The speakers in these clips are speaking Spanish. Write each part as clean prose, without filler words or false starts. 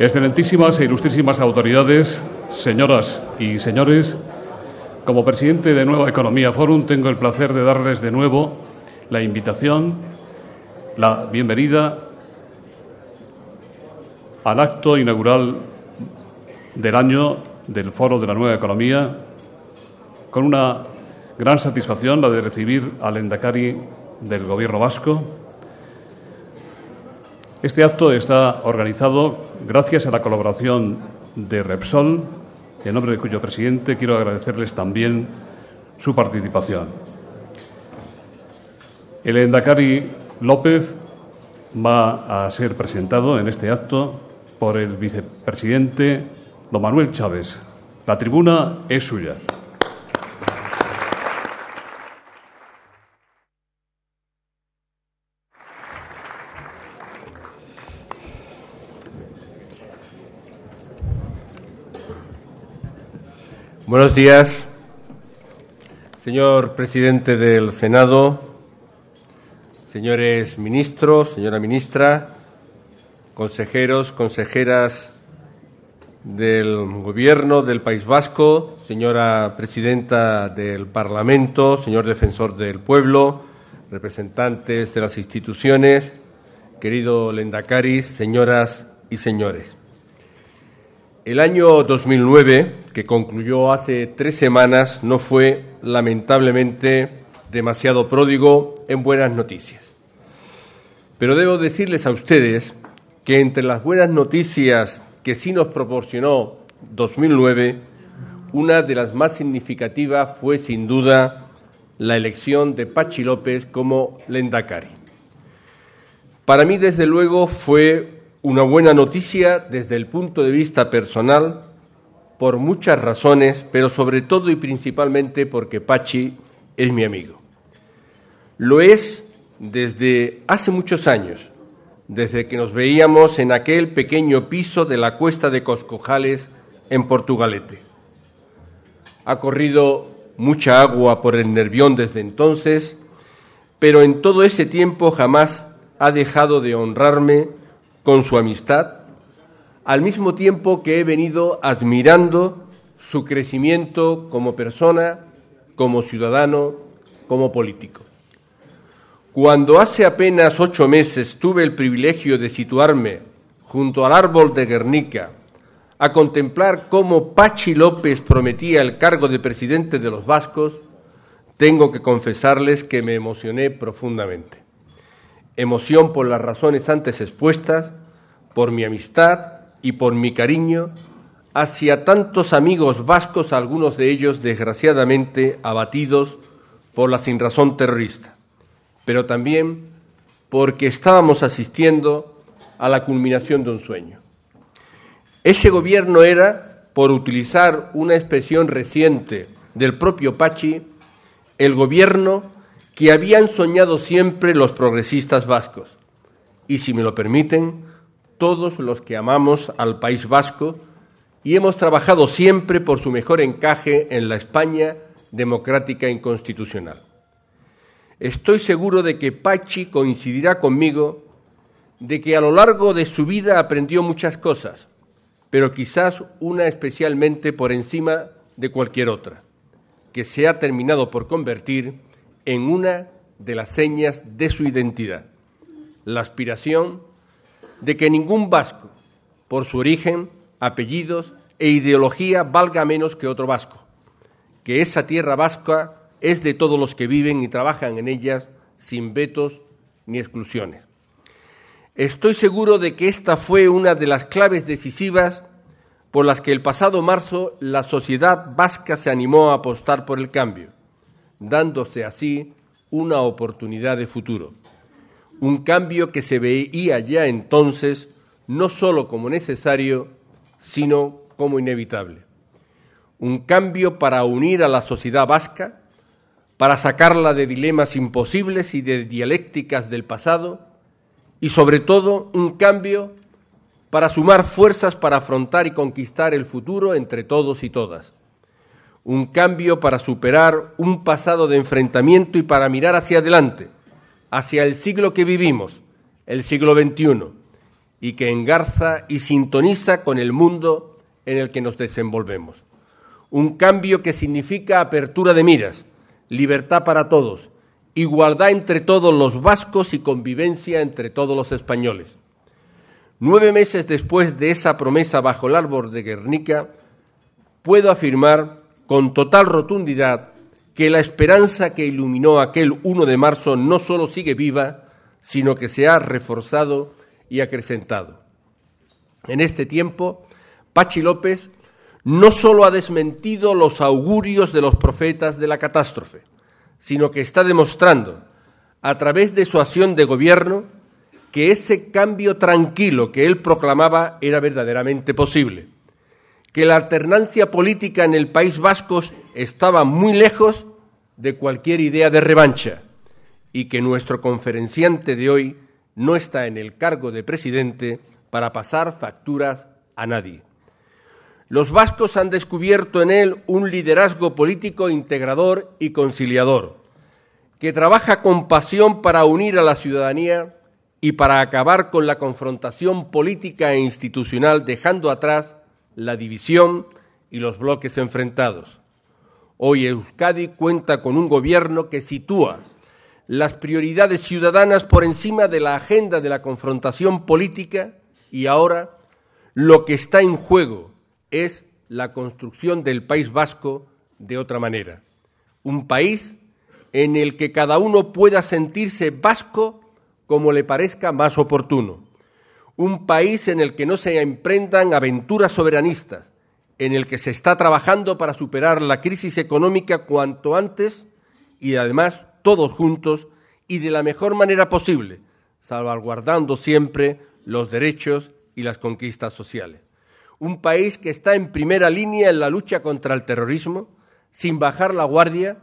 Excelentísimas e ilustrísimas autoridades, señoras y señores, como presidente de Nueva Economía Forum tengo el placer de darles de nuevo la invitación, la bienvenida al acto inaugural del año del Foro de la Nueva Economía, con una gran satisfacción, la de recibir al Lehendakari del Gobierno vasco. Este acto está organizado gracias a la colaboración de Repsol, en nombre de cuyo presidente quiero agradecerles también su participación. El Lehendakari López va a ser presentado en este acto por el vicepresidente don Manuel Chávez. La tribuna es suya. Buenos días, señor presidente del Senado, señores ministros, señora ministra, consejeros, consejeras del Gobierno del País Vasco, señora presidenta del Parlamento, señor defensor del pueblo, representantes de las instituciones, querido Lehendakari, señoras y señores. El año 2009, que concluyó hace 3 semanas, no fue, lamentablemente, demasiado pródigo en buenas noticias. Pero debo decirles a ustedes que entre las buenas noticias que sí nos proporcionó 2009, una de las más significativas fue, sin duda, la elección de Patxi López como Lehendakari. Para mí, desde luego, fue una buena noticia desde el punto de vista personal, por muchas razones, pero sobre todo y principalmente porque Patxi es mi amigo. Lo es desde hace muchos años, desde que nos veíamos en aquel pequeño piso de la Cuesta de Coscojales en Portugalete. Ha corrido mucha agua por el Nervión desde entonces, pero en todo ese tiempo jamás ha dejado de honrarme con su amistad, al mismo tiempo que he venido admirando su crecimiento como persona, como ciudadano, como político. Cuando hace apenas 8 meses tuve el privilegio de situarme junto al árbol de Guernica a contemplar cómo Patxi López prometía el cargo de presidente de los vascos, tengo que confesarles que me emocioné profundamente. Emoción por las razones antes expuestas, por mi amistad y por mi cariño hacia tantos amigos vascos, algunos de ellos desgraciadamente abatidos por la sinrazón terrorista, pero también porque estábamos asistiendo a la culminación de un sueño. Ese gobierno era, por utilizar una expresión reciente del propio Patxi, el gobierno que habían soñado siempre los progresistas vascos y, si me lo permiten, todos los que amamos al País Vasco y hemos trabajado siempre por su mejor encaje en la España democrática y constitucional. Estoy seguro de que Patxi coincidirá conmigo de que a lo largo de su vida aprendió muchas cosas, pero quizás una especialmente por encima de cualquier otra, que se ha terminado por convertir en una de las señas de su identidad, la aspiración de que ningún vasco, por su origen, apellidos e ideología, valga menos que otro vasco, que esa tierra vasca es de todos los que viven y trabajan en ellas sin vetos ni exclusiones. Estoy seguro de que esta fue una de las claves decisivas por las que el pasado marzo la sociedad vasca se animó a apostar por el cambio, dándose así una oportunidad de futuro. Un cambio que se veía ya entonces no solo como necesario, sino como inevitable. Un cambio para unir a la sociedad vasca, para sacarla de dilemas imposibles y de dialécticas del pasado, y sobre todo un cambio para sumar fuerzas para afrontar y conquistar el futuro entre todos y todas. Un cambio para superar un pasado de enfrentamiento y para mirar hacia adelante, hacia el siglo que vivimos, el siglo XXI, y que engarza y sintoniza con el mundo en el que nos desenvolvemos. Un cambio que significa apertura de miras, libertad para todos, igualdad entre todos los vascos y convivencia entre todos los españoles. 9 meses después de esa promesa bajo el árbol de Guernica, puedo afirmar con total rotundidad que la esperanza que iluminó aquel 1 de marzo no solo sigue viva, sino que se ha reforzado y acrecentado. En este tiempo, Patxi López no solo ha desmentido los augurios de los profetas de la catástrofe, sino que está demostrando, a través de su acción de gobierno, que ese cambio tranquilo que él proclamaba era verdaderamente posible, que la alternancia política en el País Vasco estaba muy lejos de cualquier idea de revancha y que nuestro conferenciante de hoy no está en el cargo de presidente para pasar facturas a nadie. Los vascos han descubierto en él un liderazgo político integrador y conciliador, que trabaja con pasión para unir a la ciudadanía y para acabar con la confrontación política e institucional, dejando atrás la división y los bloques enfrentados. Hoy Euskadi cuenta con un gobierno que sitúa las prioridades ciudadanas por encima de la agenda de la confrontación política y ahora lo que está en juego es la construcción del País Vasco de otra manera. Un país en el que cada uno pueda sentirse vasco como le parezca más oportuno. Un país en el que no se emprendan aventuras soberanistas, en el que se está trabajando para superar la crisis económica cuanto antes y además todos juntos y de la mejor manera posible, salvaguardando siempre los derechos y las conquistas sociales. Un país que está en primera línea en la lucha contra el terrorismo, sin bajar la guardia,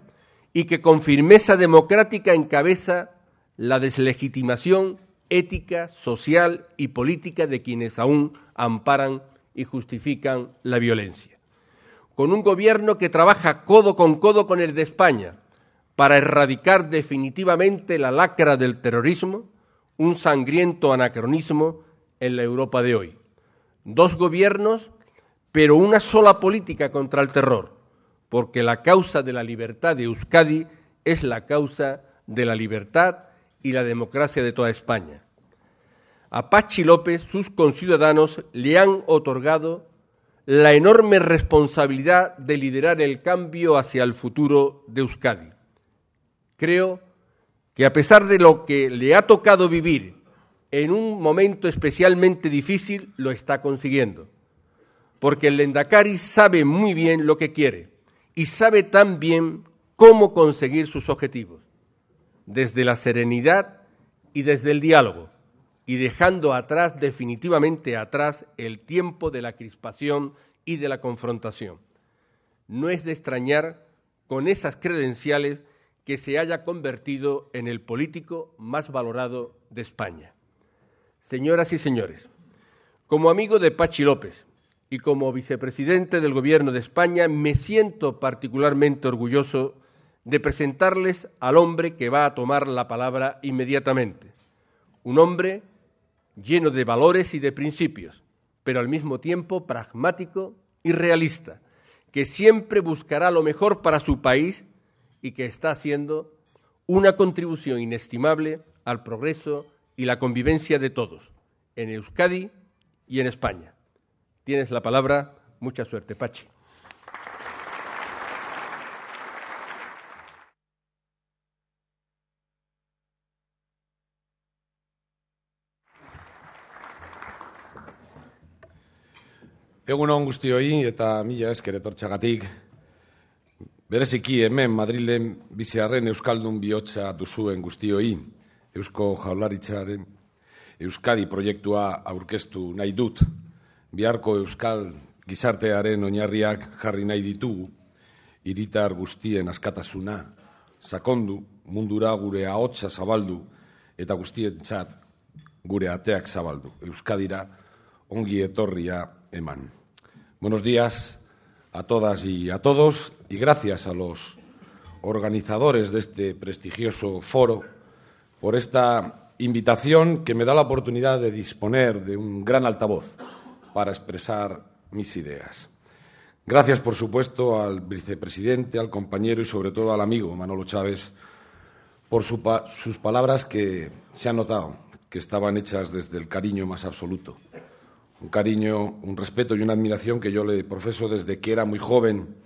y que con firmeza democrática encabeza la deslegitimación ética, social y política de quienes aún amparan y justifican la violencia. Con un gobierno que trabaja codo con el de España para erradicar definitivamente la lacra del terrorismo, un sangriento anacronismo en la Europa de hoy. 2 gobiernos, pero una sola política contra el terror, porque la causa de la libertad de Euskadi es la causa de la libertad y la democracia de toda España. A Patxi López, sus conciudadanos, le han otorgado la enorme responsabilidad de liderar el cambio hacia el futuro de Euskadi. Creo que a pesar de lo que le ha tocado vivir en un momento especialmente difícil, lo está consiguiendo, porque el Lehendakari sabe muy bien lo que quiere y sabe tan bien cómo conseguir sus objetivos, desde la serenidad y desde el diálogo, y dejando atrás, definitivamente atrás, el tiempo de la crispación y de la confrontación. No es de extrañar, con esas credenciales, que se haya convertido en el político más valorado de España. Señoras y señores, como amigo de Patxi López y como vicepresidente del Gobierno de España, me siento particularmente orgulloso de presentarles al hombre que va a tomar la palabra inmediatamente. Un hombre lleno de valores y de principios, pero al mismo tiempo pragmático y realista, que siempre buscará lo mejor para su país y que está haciendo una contribución inestimable al progreso y la convivencia de todos, en Euskadi y en España. Tienes la palabra. Mucha suerte, Patxi. Egun on guztioi eta mila esker etortxagatik. Bereziki hemen Madrilen biziarren euskaldun bihotza duzuen guztioi, Eusko Jaurlaritzaren Euskadi proiektua aurkeztu nahi dut. Biharko euskal gizartearen oinarriak jarri nahi ditugu, hiritar guztien askatasuna, sakondu, mundura gure ahotsa zabaldu eta guztientzat gure ateak zabaldu. Euskadira ongi etorria eman. Buenos días a todas y a todos y gracias a los organizadores de este prestigioso foro por esta invitación que me da la oportunidad de disponer de un gran altavoz para expresar mis ideas. Gracias, por supuesto, al vicepresidente, al compañero y, sobre todo, al amigo Manolo Chaves por sus palabras que se han notado, que estaban hechas desde el cariño más absoluto. Un cariño, un respeto y una admiración que yo le profeso desde que era muy joven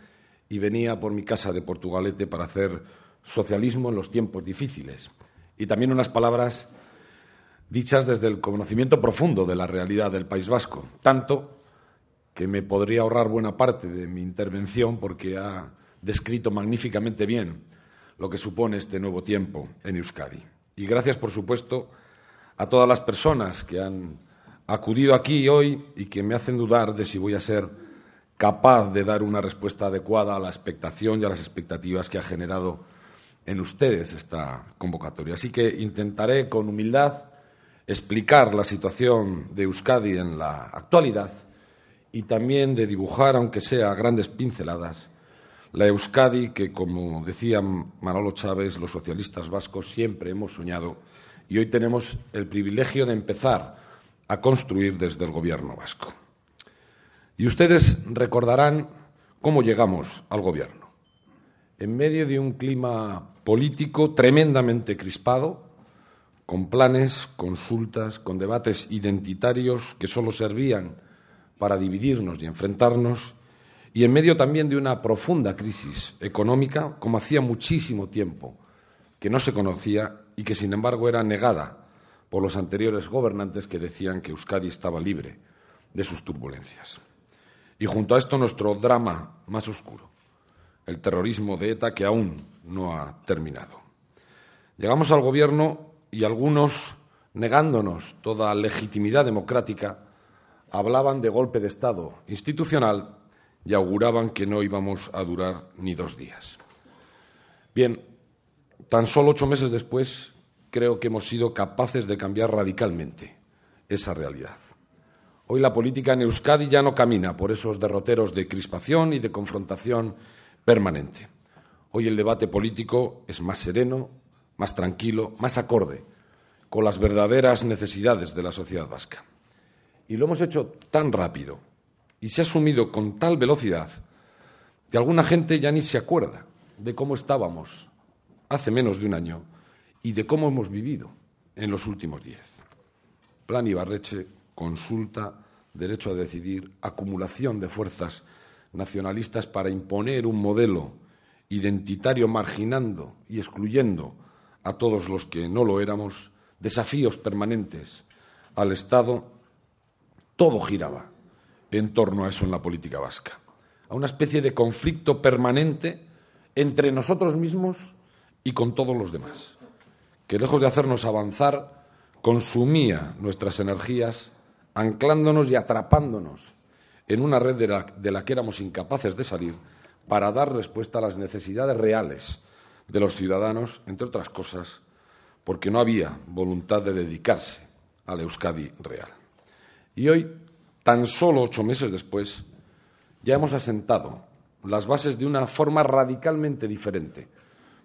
y venía por mi casa de Portugalete para hacer socialismo en los tiempos difíciles. Y también unas palabras dichas desde el conocimiento profundo de la realidad del País Vasco, tanto que me podría ahorrar buena parte de mi intervención porque ha descrito magníficamente bien lo que supone este nuevo tiempo en Euskadi. Y gracias, por supuesto, a todas las personas que han acudido aquí hoy y que me hacen dudar de si voy a ser capaz de dar una respuesta adecuada a la expectación y a las expectativas que ha generado en ustedes esta convocatoria. Así que intentaré, con humildad, explicar la situación de Euskadi en la actualidad y también de dibujar, aunque sea a grandes pinceladas, la Euskadi que, como decía Manolo Chaves, los socialistas vascos siempre hemos soñado y hoy tenemos el privilegio de empezar a construir desde el Gobierno vasco. Y ustedes recordarán cómo llegamos al Gobierno. En medio de un clima político tremendamente crispado, con planes, consultas, con debates identitarios que solo servían para dividirnos y enfrentarnos, y en medio también de una profunda crisis económica, como hacía muchísimo tiempo que no se conocía y que, sin embargo, era negada por los anteriores gobernantes que decían que Euskadi estaba libre de sus turbulencias. Y junto a esto, nuestro drama más oscuro, el terrorismo de ETA, que aún no ha terminado. Llegamos al Gobierno y algunos, negándonos toda legitimidad democrática, hablaban de golpe de Estado institucional y auguraban que no íbamos a durar ni 2 días. Bien, tan solo 8 meses después, creo que hemos sido capaces de cambiar radicalmente esa realidad. Hoy la política en Euskadi ya no camina por esos derroteros de crispación y de confrontación permanente. Hoy el debate político es más sereno, más tranquilo, más acorde con las verdaderas necesidades de la sociedad vasca. Y lo hemos hecho tan rápido y se ha asumido con tal velocidad que alguna gente ya ni se acuerda de cómo estábamos hace menos de un año y de cómo hemos vivido en los últimos 10. Plan Ibarretxe, consulta, derecho a decidir, acumulación de fuerzas nacionalistas para imponer un modelo identitario marginando y excluyendo a todos los que no lo éramos, desafíos permanentes al Estado, todo giraba en torno a eso en la política vasca, a una especie de conflicto permanente entre nosotros mismos y con todos los demás, que lejos de hacernos avanzar, consumía nuestras energías, anclándonos y atrapándonos en una red de la que éramos incapaces de salir para dar respuesta a las necesidades reales de los ciudadanos, entre otras cosas, porque no había voluntad de dedicarse a la Euskadi real. Y hoy, tan solo 8 meses después, ya hemos asentado las bases de una forma radicalmente diferente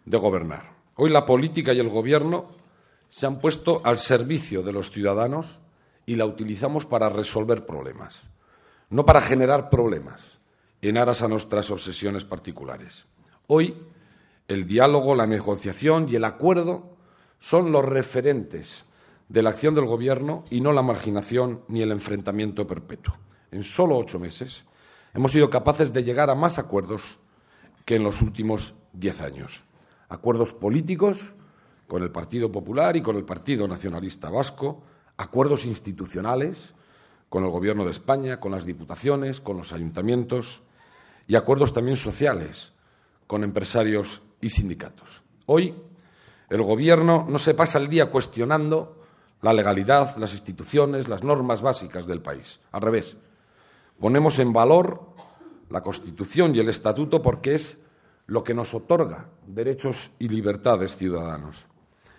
de gobernar. Hoy la política y el Gobierno se han puesto al servicio de los ciudadanos y la utilizamos para resolver problemas, no para generar problemas en aras a nuestras obsesiones particulares. Hoy, el diálogo, la negociación y el acuerdo son los referentes de la acción del Gobierno y no la marginación ni el enfrentamiento perpetuo. En solo 8 meses hemos sido capaces de llegar a más acuerdos que en los últimos 10 años. Acuerdos políticos con el Partido Popular y con el Partido Nacionalista Vasco, acuerdos institucionales con el Gobierno de España, con las diputaciones, con los ayuntamientos y acuerdos también sociales con empresarios y sindicatos. Hoy el Gobierno no se pasa el día cuestionando la legalidad, las instituciones, las normas básicas del país. Al revés, ponemos en valor la Constitución y el Estatuto porque es lo que nos otorga derechos y libertades ciudadanos.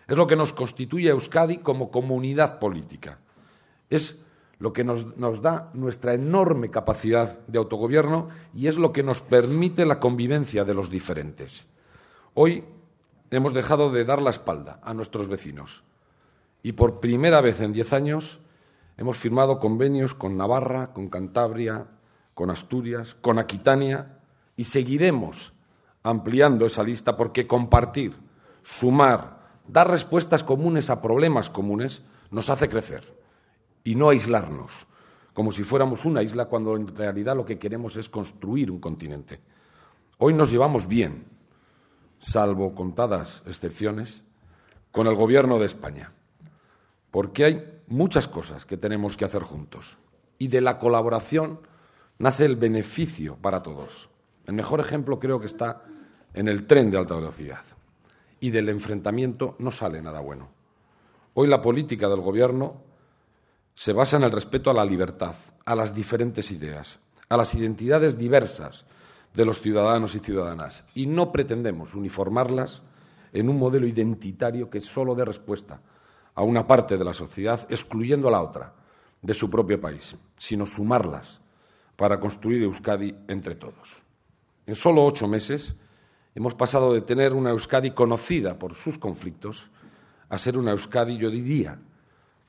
Es lo que nos constituye a Euskadi como comunidad política. Es lo que nos da nuestra enorme capacidad de autogobierno y es lo que nos permite la convivencia de los diferentes. Hoy hemos dejado de dar la espalda a nuestros vecinos Y por primera vez en 10 años hemos firmado convenios con Navarra, con Cantabria, con Asturias, con Aquitania y seguiremos ampliando esa lista porque compartir, sumar, dar respuestas comunes a problemas comunes nos hace crecer y no aislarnos, como si fuéramos una isla cuando en realidad lo que queremos es construir un continente. Hoy nos llevamos bien, salvo contadas excepciones, con el Gobierno de España, porque hay muchas cosas que tenemos que hacer juntos y de la colaboración nace el beneficio para todos. El mejor ejemplo creo que está en el tren de alta velocidad y del enfrentamiento no sale nada bueno. Hoy la política del Gobierno se basa en el respeto a la libertad, a las diferentes ideas, a las identidades diversas de los ciudadanos y ciudadanas y no pretendemos uniformarlas en un modelo identitario que solo dé respuesta a una parte de la sociedad excluyendo a la otra de su propio país, sino sumarlas para construir Euskadi entre todos. En solo 8 meses hemos pasado de tener una Euskadi conocida por sus conflictos a ser una Euskadi, yo diría,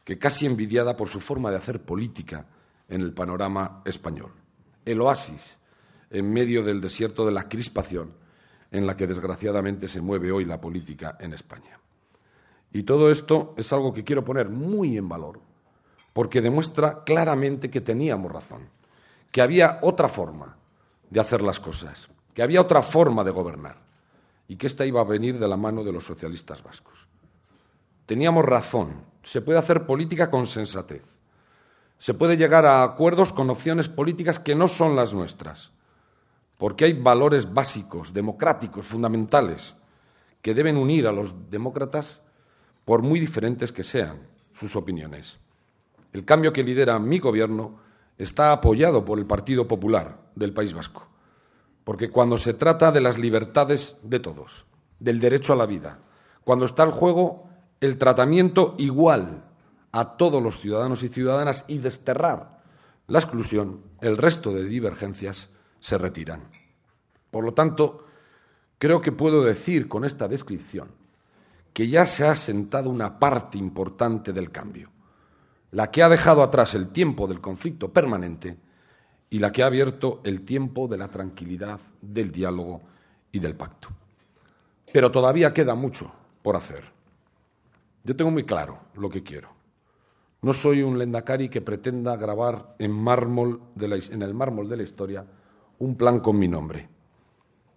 que casi envidiada por su forma de hacer política en el panorama español. El oasis en medio del desierto de la crispación en la que desgraciadamente se mueve hoy la política en España. Y todo esto es algo que quiero poner muy en valor porque demuestra claramente que teníamos razón, que había otra forma de hacer las cosas, que había otra forma de gobernar y que esta iba a venir de la mano de los socialistas vascos. Teníamos razón, se puede hacer política con sensatez, se puede llegar a acuerdos con opciones políticas que no son las nuestras, porque hay valores básicos, democráticos, fundamentales, que deben unir a los demócratas por muy diferentes que sean sus opiniones. El cambio que lidera mi Gobierno está apoyado por el Partido Popular del País Vasco, porque cuando se trata de las libertades de todos, del derecho a la vida, cuando está en juego el tratamiento igual a todos los ciudadanos y ciudadanas y desterrar la exclusión, el resto de divergencias se retiran. Por lo tanto, creo que puedo decir con esta descripción que ya se ha sentado una parte importante del cambio, la que ha dejado atrás el tiempo del conflicto permanente y la que ha abierto el tiempo de la tranquilidad, del diálogo y del pacto. Pero todavía queda mucho por hacer. Yo tengo muy claro lo que quiero. No soy un lehendakari que pretenda grabar en el mármol de la historia un plan con mi nombre.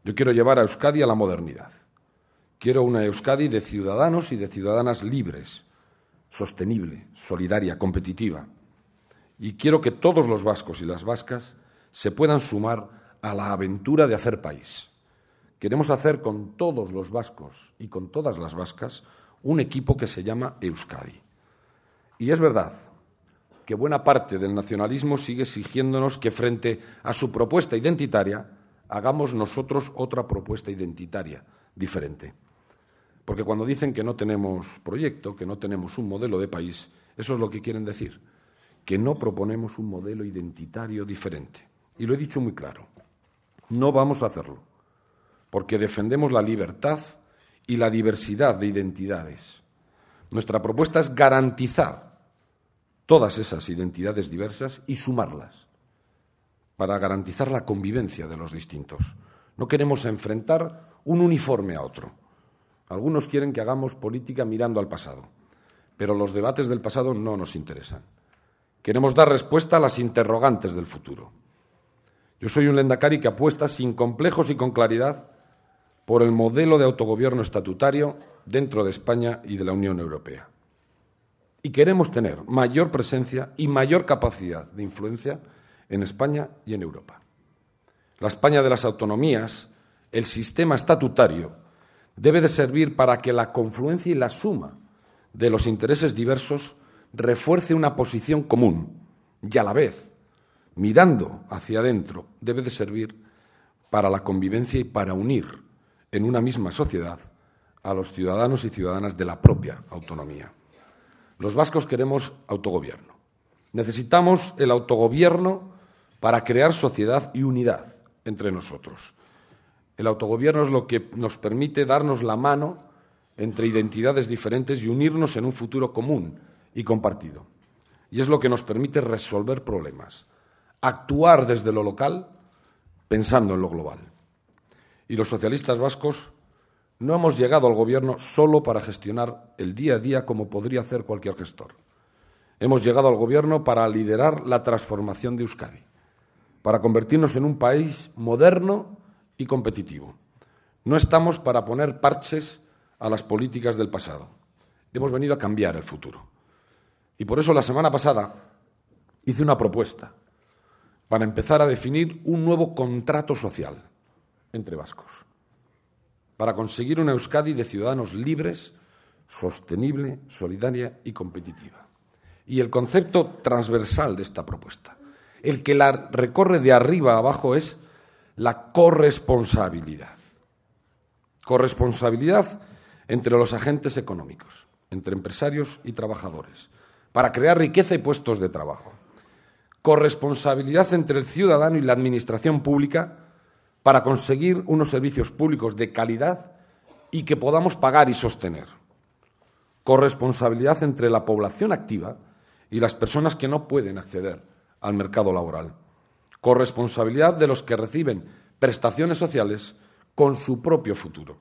Yo quiero llevar a Euskadi a la modernidad. Quiero una Euskadi de ciudadanos y de ciudadanas libres, sostenible, solidaria, competitiva. Y quiero que todos los vascos y las vascas se puedan sumar a la aventura de hacer país. Queremos hacer con todos los vascos y con todas las vascas un equipo que se llama Euskadi. Y es verdad que buena parte del nacionalismo sigue exigiéndonos que frente a su propuesta identitaria hagamos nosotros otra propuesta identitaria diferente. Porque cuando dicen que no tenemos proyecto, que no tenemos un modelo de país, eso es lo que quieren decir, que no proponemos un modelo identitario diferente. Y lo he dicho muy claro, no vamos a hacerlo, porque defendemos la libertad y la diversidad de identidades. Nuestra propuesta es garantizar todas esas identidades diversas y sumarlas para garantizar la convivencia de los distintos. No queremos enfrentar un uniforme a otro. Algunos quieren que hagamos política mirando al pasado, pero los debates del pasado no nos interesan. Queremos dar respuesta a las interrogantes del futuro. Yo soy un lehendakari que apuesta sin complejos y con claridad por el modelo de autogobierno estatutario dentro de España y de la Unión Europea. Y queremos tener mayor presencia y mayor capacidad de influencia en España y en Europa. La España de las autonomías, el sistema estatutario, debe de servir para que la confluencia y la suma de los intereses diversos refuerce una posición común y a la vez, mirando hacia adentro, debe de servir para la convivencia y para unir en una misma sociedad a los ciudadanos y ciudadanas de la propia autonomía. Los vascos queremos autogobierno. Necesitamos el autogobierno para crear sociedad y unidad entre nosotros. El autogobierno es lo que nos permite darnos la mano entre identidades diferentes y unirnos en un futuro común y compartido. Y es lo que nos permite resolver problemas, actuar desde lo local pensando en lo global. Y los socialistas vascos no hemos llegado al Gobierno solo para gestionar el día a día como podría hacer cualquier gestor. Hemos llegado al Gobierno para liderar la transformación de Euskadi, para convertirnos en un país moderno y competitivo. No estamos para poner parches a las políticas del pasado. Hemos venido a cambiar el futuro. Y por eso la semana pasada hice una propuesta para empezar a definir un nuevo contrato social entre vascos, para conseguir una Euskadi de ciudadanos libres, sostenible, solidaria y competitiva. Y el concepto transversal de esta propuesta, el que la recorre de arriba a abajo, es la corresponsabilidad. Corresponsabilidad entre los agentes económicos, entre empresarios y trabajadores, para crear riqueza y puestos de trabajo. Corresponsabilidad entre el ciudadano y la administración pública para conseguir unos servicios públicos de calidad y que podamos pagar y sostener. Corresponsabilidad entre la población activa y las personas que no pueden acceder al mercado laboral. Corresponsabilidad de los que reciben prestaciones sociales con su propio futuro.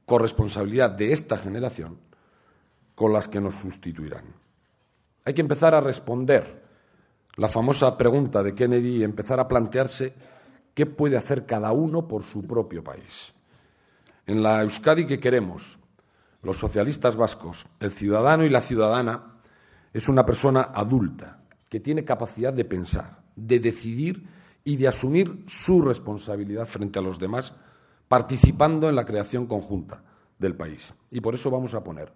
Corresponsabilidad de esta generación con las que nos sustituirán. Hay que empezar a responder la famosa pregunta de Kennedy y empezar a plantearse qué puede hacer cada uno por su propio país. En la Euskadi que queremos, los socialistas vascos, el ciudadano y la ciudadana es una persona adulta que tiene capacidad de pensar, de decidir y de asumir su responsabilidad frente a los demás, participando en la creación conjunta del país. Y por eso vamos a poner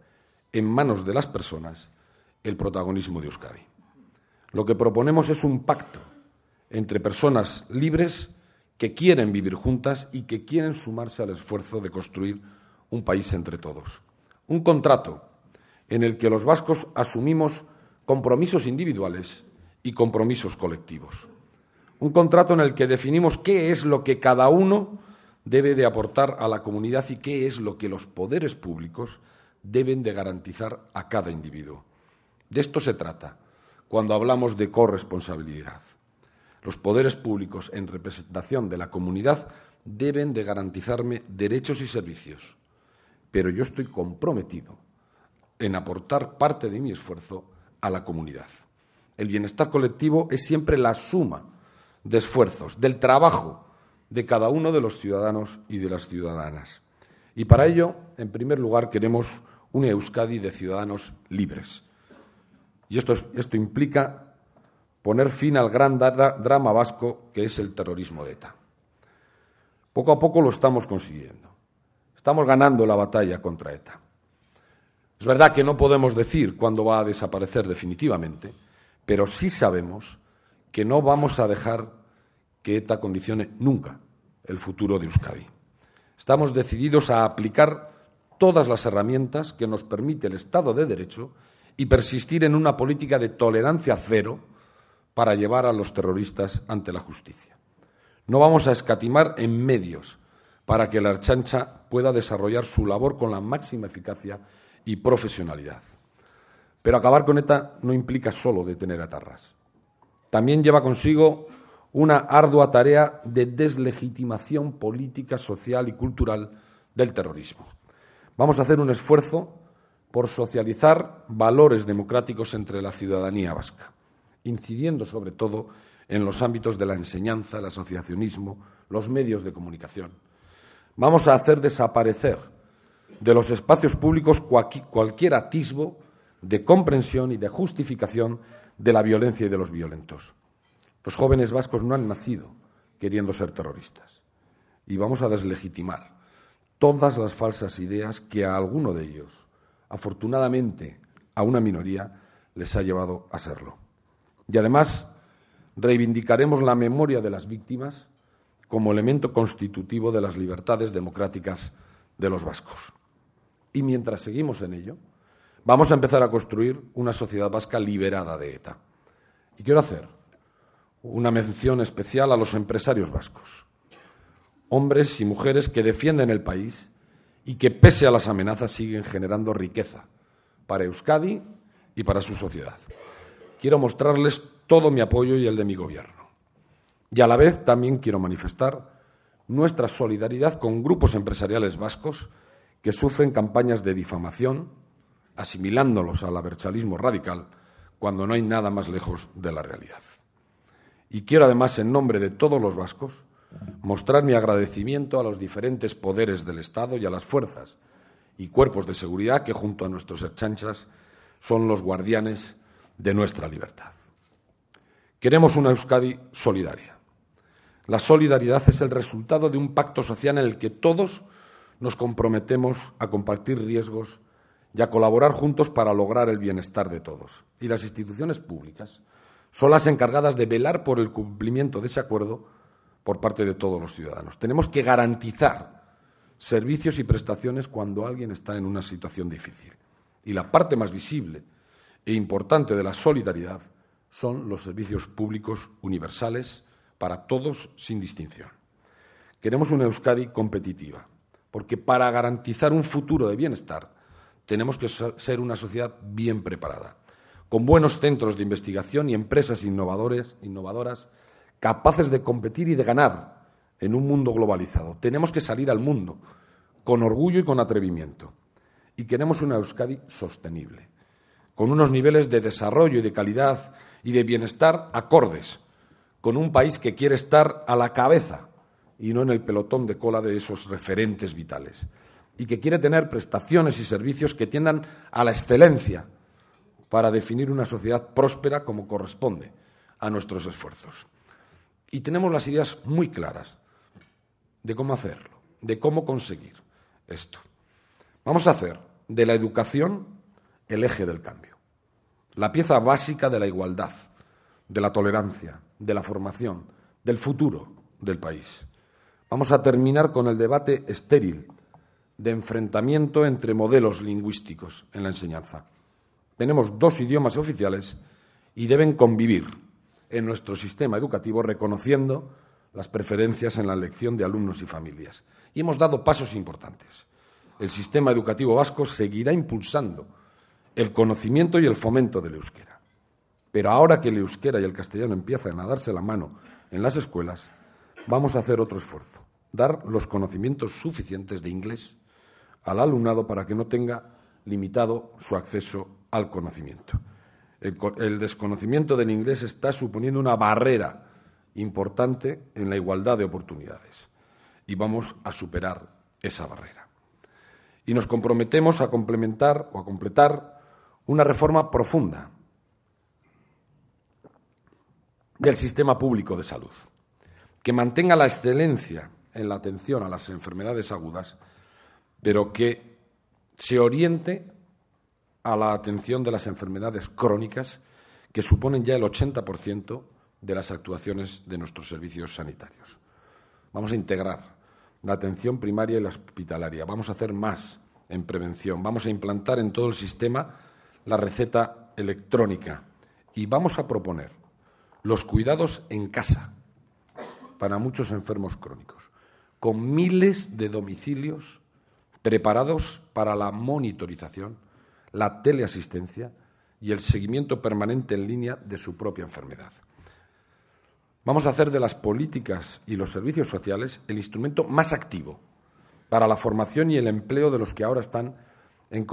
en manos de las personas el protagonismo de Euskadi. Lo que proponemos es un pacto entre personas libres que quieren vivir juntas y que quieren sumarse al esfuerzo de construir un país entre todos. Un contrato en el que los vascos asumimos compromisos individuales y compromisos colectivos. Un contrato en el que definimos qué es lo que cada uno debe de aportar a la comunidad y qué es lo que los poderes públicos deben de garantizar a cada individuo. De esto se trata cuando hablamos de corresponsabilidad. Los poderes públicos, en representación de la comunidad, deben de garantizarme derechos y servicios, pero yo estoy comprometido en aportar parte de mi esfuerzo a la comunidad. El bienestar colectivo es siempre la suma de esfuerzos, del trabajo de cada uno de los ciudadanos y de las ciudadanas. Y para ello, en primer lugar, queremos una Euskadi de ciudadanos libres. Y esto implica poner fin al gran drama vasco que es el terrorismo de ETA. Poco a poco lo estamos consiguiendo. Estamos ganando la batalla contra ETA. Es verdad que no podemos decir cuándo va a desaparecer definitivamente, pero sí sabemos que no vamos a dejar que ETA condicione nunca el futuro de Euskadi. Estamos decididos a aplicar todas las herramientas que nos permite el Estado de Derecho y persistir en una política de tolerancia cero para llevar a los terroristas ante la justicia. No vamos a escatimar en medios para que la Ertzaintza pueda desarrollar su labor con la máxima eficacia y profesionalidad. Pero acabar con ETA no implica solo detener a etarras. También lleva consigo una ardua tarea de deslegitimación política, social y cultural del terrorismo. Vamos a hacer un esfuerzo por socializar valores democráticos entre la ciudadanía vasca, incidiendo sobre todo en los ámbitos de la enseñanza, el asociacionismo, los medios de comunicación. Vamos a hacer desaparecer de los espacios públicos cualquier atisbo de comprensión y de justificación de la violencia y de los violentos. Los jóvenes vascos no han nacido queriendo ser terroristas y vamos a deslegitimar todas las falsas ideas que a alguno de ellos, afortunadamente a una minoría, les ha llevado a serlo. Y además reivindicaremos la memoria de las víctimas como elemento constitutivo de las libertades democráticas de los vascos. Y mientras seguimos en ello, vamos a empezar a construir una sociedad vasca liberada de ETA. Y quiero hacer una mención especial a los empresarios vascos, hombres y mujeres que defienden el país y que, pese a las amenazas, siguen generando riqueza para Euskadi y para su sociedad. Quiero mostrarles todo mi apoyo y el de mi Gobierno. Y a la vez también quiero manifestar nuestra solidaridad con grupos empresariales vascos que sufren campañas de difamación, asimilándolos al abertzalismo radical, cuando no hay nada más lejos de la realidad. Y quiero, además, en nombre de todos los vascos, mostrar mi agradecimiento a los diferentes poderes del Estado y a las fuerzas y cuerpos de seguridad que, junto a nuestros ertzaintzas, son los guardianes de nuestra libertad. Queremos una Euskadi solidaria. La solidaridad es el resultado de un pacto social en el que todos nos comprometemos a compartir riesgos y a colaborar juntos para lograr el bienestar de todos. Y las instituciones públicas son las encargadas de velar por el cumplimiento de ese acuerdo por parte de todos los ciudadanos. Tenemos que garantizar servicios y prestaciones cuando alguien está en una situación difícil. Y la parte más visible e importante de la solidaridad son los servicios públicos universales para todos sin distinción. Queremos una Euskadi competitiva, porque para garantizar un futuro de bienestar tenemos que ser una sociedad bien preparada, con buenos centros de investigación y empresas innovadoras capaces de competir y de ganar en un mundo globalizado. Tenemos que salir al mundo con orgullo y con atrevimiento. Y queremos una Euskadi sostenible, con unos niveles de desarrollo y de calidad y de bienestar acordes, con un país que quiere estar a la cabeza y no en el pelotón de cola de esos referentes vitales, y que quiere tener prestaciones y servicios que tiendan a la excelencia para definir una sociedad próspera como corresponde a nuestros esfuerzos. Y tenemos las ideas muy claras de cómo hacerlo, de cómo conseguir esto. Vamos a hacer de la educación el eje del cambio, la pieza básica de la igualdad, de la tolerancia, de la formación, del futuro del país. Vamos a terminar con el debate estéril de enfrentamiento entre modelos lingüísticos en la enseñanza. Tenemos 2 idiomas oficiales y deben convivir en nuestro sistema educativo reconociendo las preferencias en la elección de alumnos y familias. Y hemos dado pasos importantes. El sistema educativo vasco seguirá impulsando el conocimiento y el fomento del euskera. Pero ahora que el euskera y el castellano empiezan a darse la mano en las escuelas, vamos a hacer otro esfuerzo, dar los conocimientos suficientes de inglés al alumnado para que no tenga limitado su acceso al conocimiento. El desconocimiento del inglés está suponiendo una barrera importante en la igualdad de oportunidades y vamos a superar esa barrera. Y nos comprometemos a complementar o a completar una reforma profunda del sistema público de salud, que mantenga la excelencia en la atención a las enfermedades agudas, pero que se oriente a la atención de las enfermedades crónicas, que suponen ya el 80% de las actuaciones de nuestros servicios sanitarios. Vamos a integrar la atención primaria y la hospitalaria. Vamos a hacer más en prevención. Vamos a implantar en todo el sistema la receta electrónica y vamos a proponer los cuidados en casa para muchos enfermos crónicos, con miles de domicilios preparados para la monitorización, la teleasistencia y el seguimiento permanente en línea de su propia enfermedad. Vamos a hacer de las políticas y los servicios sociales el instrumento más activo para la formación y el empleo de los que ahora están en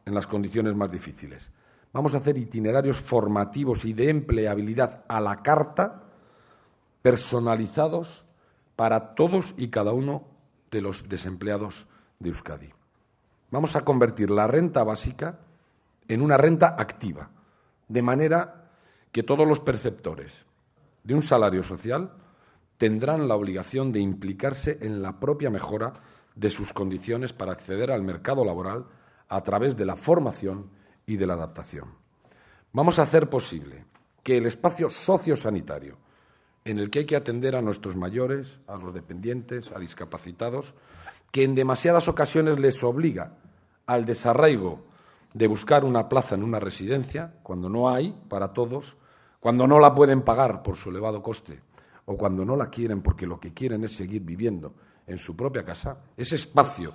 las condiciones más difíciles. Vamos a hacer itinerarios formativos y de empleabilidad a la carta, personalizados para todos y cada uno de los desempleados de Euskadi. Vamos a convertir la renta básica en una renta activa, de manera que todos los perceptores de un salario social tendrán la obligación de implicarse en la propia mejora de sus condiciones para acceder al mercado laboral a través de la formación y de la adaptación. Vamos a hacer posible que el espacio sociosanitario, en el que hay que atender a nuestros mayores, a los dependientes, a discapacitados, que en demasiadas ocasiones les obliga al desarraigo de buscar una plaza en una residencia, cuando no hay para todos, cuando no la pueden pagar por su elevado coste o cuando no la quieren porque lo que quieren es seguir viviendo en su propia casa, ese espacio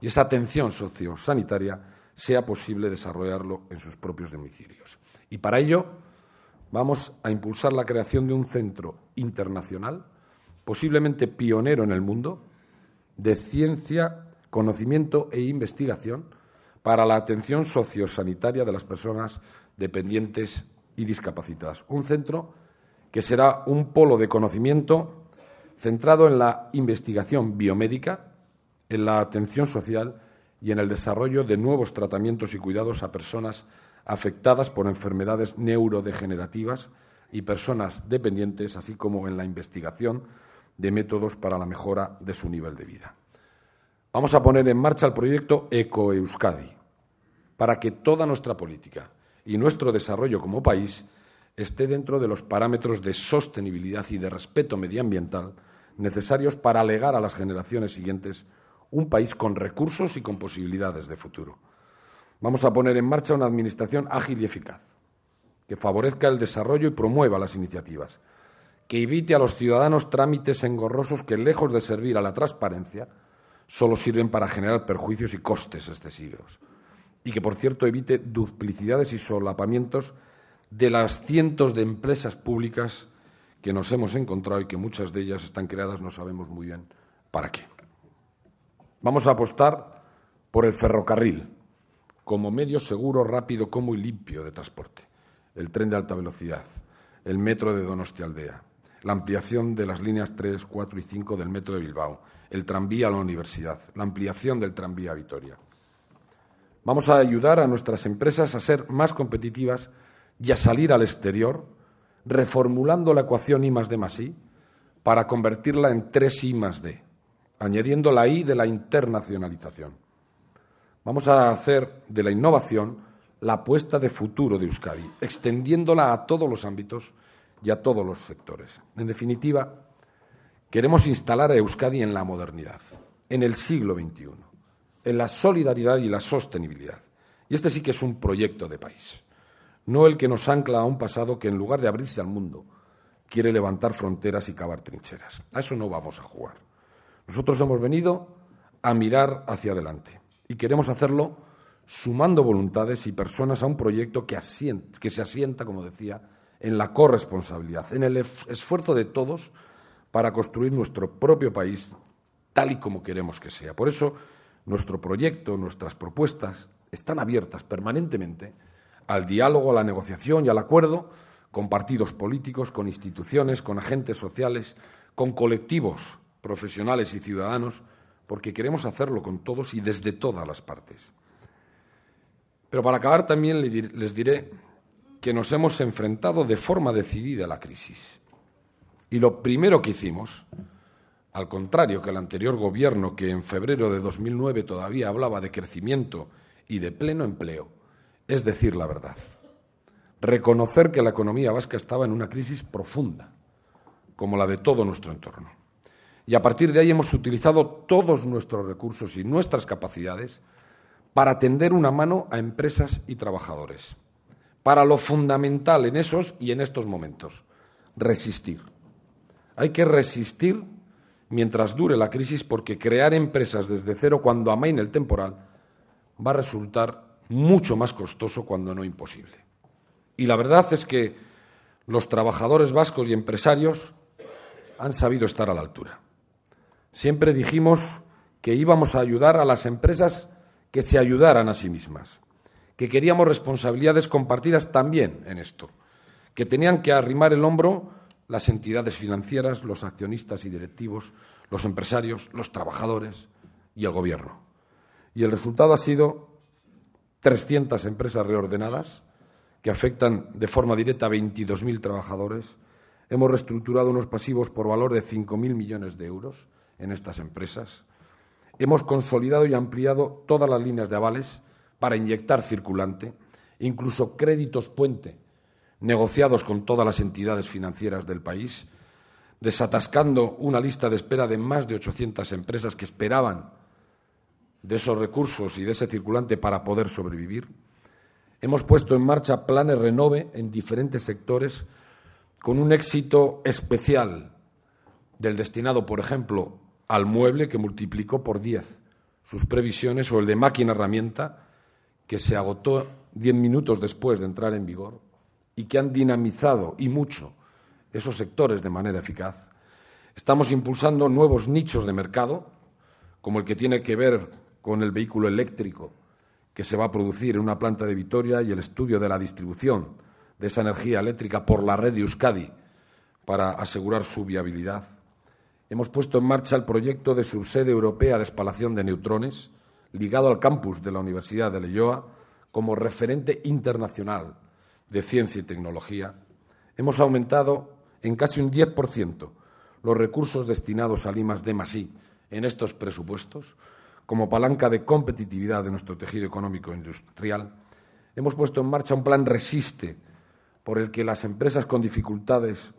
y esa atención sociosanitaria sea posible desarrollarlo en sus propios domicilios. Y para ello vamos a impulsar la creación de un centro internacional, posiblemente pionero en el mundo, de ciencia, conocimiento e investigación para la atención sociosanitaria de las personas dependientes y discapacitadas. Un centro que será un polo de conocimiento centrado en la investigación biomédica, en la atención social y en el desarrollo de nuevos tratamientos y cuidados a personas afectadas por enfermedades neurodegenerativas y personas dependientes, así como en la investigación de métodos para la mejora de su nivel de vida. Vamos a poner en marcha el proyecto EcoEuskadi para que toda nuestra política y nuestro desarrollo como país esté dentro de los parámetros de sostenibilidad y de respeto medioambiental necesarios para legar a las generaciones siguientes un país con recursos y con posibilidades de futuro. Vamos a poner en marcha una administración ágil y eficaz, que favorezca el desarrollo y promueva las iniciativas, que evite a los ciudadanos trámites engorrosos que, lejos de servir a la transparencia, solo sirven para generar perjuicios y costes excesivos, y que, por cierto, evite duplicidades y solapamientos de las cientos de empresas públicas que nos hemos encontrado y que muchas de ellas están creadas no sabemos muy bien para qué. Vamos a apostar por el ferrocarril como medio seguro, rápido, cómodo y limpio de transporte, el tren de alta velocidad, el metro de Donostialdea, la ampliación de las líneas 3, 4 y 5 del metro de Bilbao, el tranvía a la universidad, la ampliación del tranvía a Vitoria. Vamos a ayudar a nuestras empresas a ser más competitivas y a salir al exterior, reformulando la ecuación I+D+I para convertirla en 3I+D, añadiendo la I de la internacionalización. Vamos a hacer de la innovación la apuesta de futuro de Euskadi, extendiéndola a todos los ámbitos y a todos los sectores. En definitiva, queremos instalar a Euskadi en la modernidad, en el siglo XXI, en la solidaridad y la sostenibilidad. Y este sí que es un proyecto de país, no el que nos ancla a un pasado que, en lugar de abrirse al mundo, quiere levantar fronteras y cavar trincheras. A eso no vamos a jugar. Nosotros hemos venido a mirar hacia adelante y queremos hacerlo sumando voluntades y personas a un proyecto que se asienta, como decía, en la corresponsabilidad, en el esfuerzo de todos para construir nuestro propio país tal y como queremos que sea. Por eso, nuestro proyecto, nuestras propuestas están abiertas permanentemente al diálogo, a la negociación y al acuerdo con partidos políticos, con instituciones, con agentes sociales, con colectivos profesionales y ciudadanos, porque queremos hacerlo con todos y desde todas las partes. Pero para acabar también les diré que nos hemos enfrentado de forma decidida a la crisis. Y lo primero que hicimos, al contrario que el anterior Gobierno, que en febrero de 2009 todavía hablaba de crecimiento y de pleno empleo, es decir la verdad. Reconocer que la economía vasca estaba en una crisis profunda, como la de todo nuestro entorno. Y a partir de ahí hemos utilizado todos nuestros recursos y nuestras capacidades para tender una mano a empresas y trabajadores, para lo fundamental en esos y en estos momentos, resistir. Hay que resistir mientras dure la crisis, porque crear empresas desde cero cuando amaine el temporal va a resultar mucho más costoso, cuando no imposible. Y la verdad es que los trabajadores vascos y empresarios han sabido estar a la altura. Siempre dijimos que íbamos a ayudar a las empresas que se ayudaran a sí mismas, que queríamos responsabilidades compartidas también en esto, que tenían que arrimar el hombro las entidades financieras, los accionistas y directivos, los empresarios, los trabajadores y el Gobierno. Y el resultado ha sido 300 empresas reordenadas que afectan de forma directa a 22.000 trabajadores. Hemos reestructurado unos pasivos por valor de 5.000 millones de euros en estas empresas. Hemos consolidado y ampliado todas las líneas de avales para inyectar circulante, incluso créditos puente, negociados con todas las entidades financieras del país, desatascando una lista de espera de más de 800 empresas que esperaban de esos recursos y de ese circulante para poder sobrevivir. Hemos puesto en marcha planes Renove en diferentes sectores con un éxito especial del destinado, por ejemplo, al mueble, que multiplicó por 10 sus previsiones, o el de máquina herramienta, que se agotó 10 minutos después de entrar en vigor y que han dinamizado y mucho esos sectores de manera eficaz. Estamos impulsando nuevos nichos de mercado, como el que tiene que ver con el vehículo eléctrico que se va a producir en una planta de Vitoria y el estudio de la distribución de esa energía eléctrica por la red de Euskadi para asegurar su viabilidad. Hemos puesto en marcha el proyecto de subsede europea de espalación de neutrones, ligado al campus de la Universidad de Leioa, como referente internacional de ciencia y tecnología. Hemos aumentado en casi un 10% los recursos destinados al I+D+I en estos presupuestos, como palanca de competitividad de nuestro tejido económico e industrial. Hemos puesto en marcha un plan Resiste, por el que a las empresas con dificultades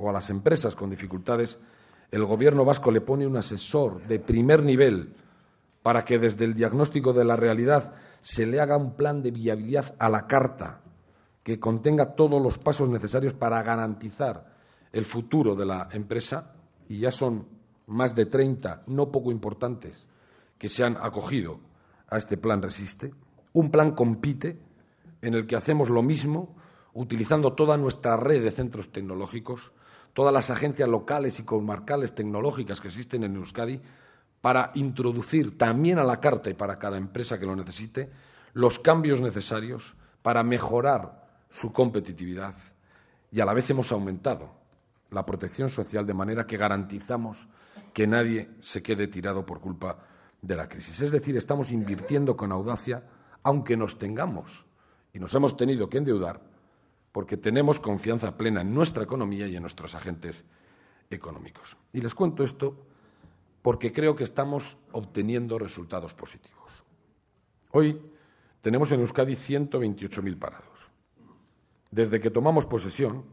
el Gobierno vasco le pone un asesor de primer nivel para que desde el diagnóstico de la realidad se le haga un plan de viabilidad a la carta que contenga todos los pasos necesarios para garantizar el futuro de la empresa, y ya son más de 30, no poco importantes, que se han acogido a este plan Resiste. Un plan Compite, en el que hacemos lo mismo, utilizando toda nuestra red de centros tecnológicos, todas las agencias locales y comarcales tecnológicas que existen en Euskadi, para introducir también a la carta y para cada empresa que lo necesite los cambios necesarios para mejorar su competitividad. Y a la vez hemos aumentado la protección social de manera que garantizamos que nadie se quede tirado por culpa de la crisis. Es decir, estamos invirtiendo con audacia, aunque nos tengamos y nos hemos tenido que endeudar, porque tenemos confianza plena en nuestra economía y en nuestros agentes económicos. Y les cuento esto porque creo que estamos obteniendo resultados positivos. Hoy tenemos en Euskadi 128.000 parados. Desde que tomamos posesión,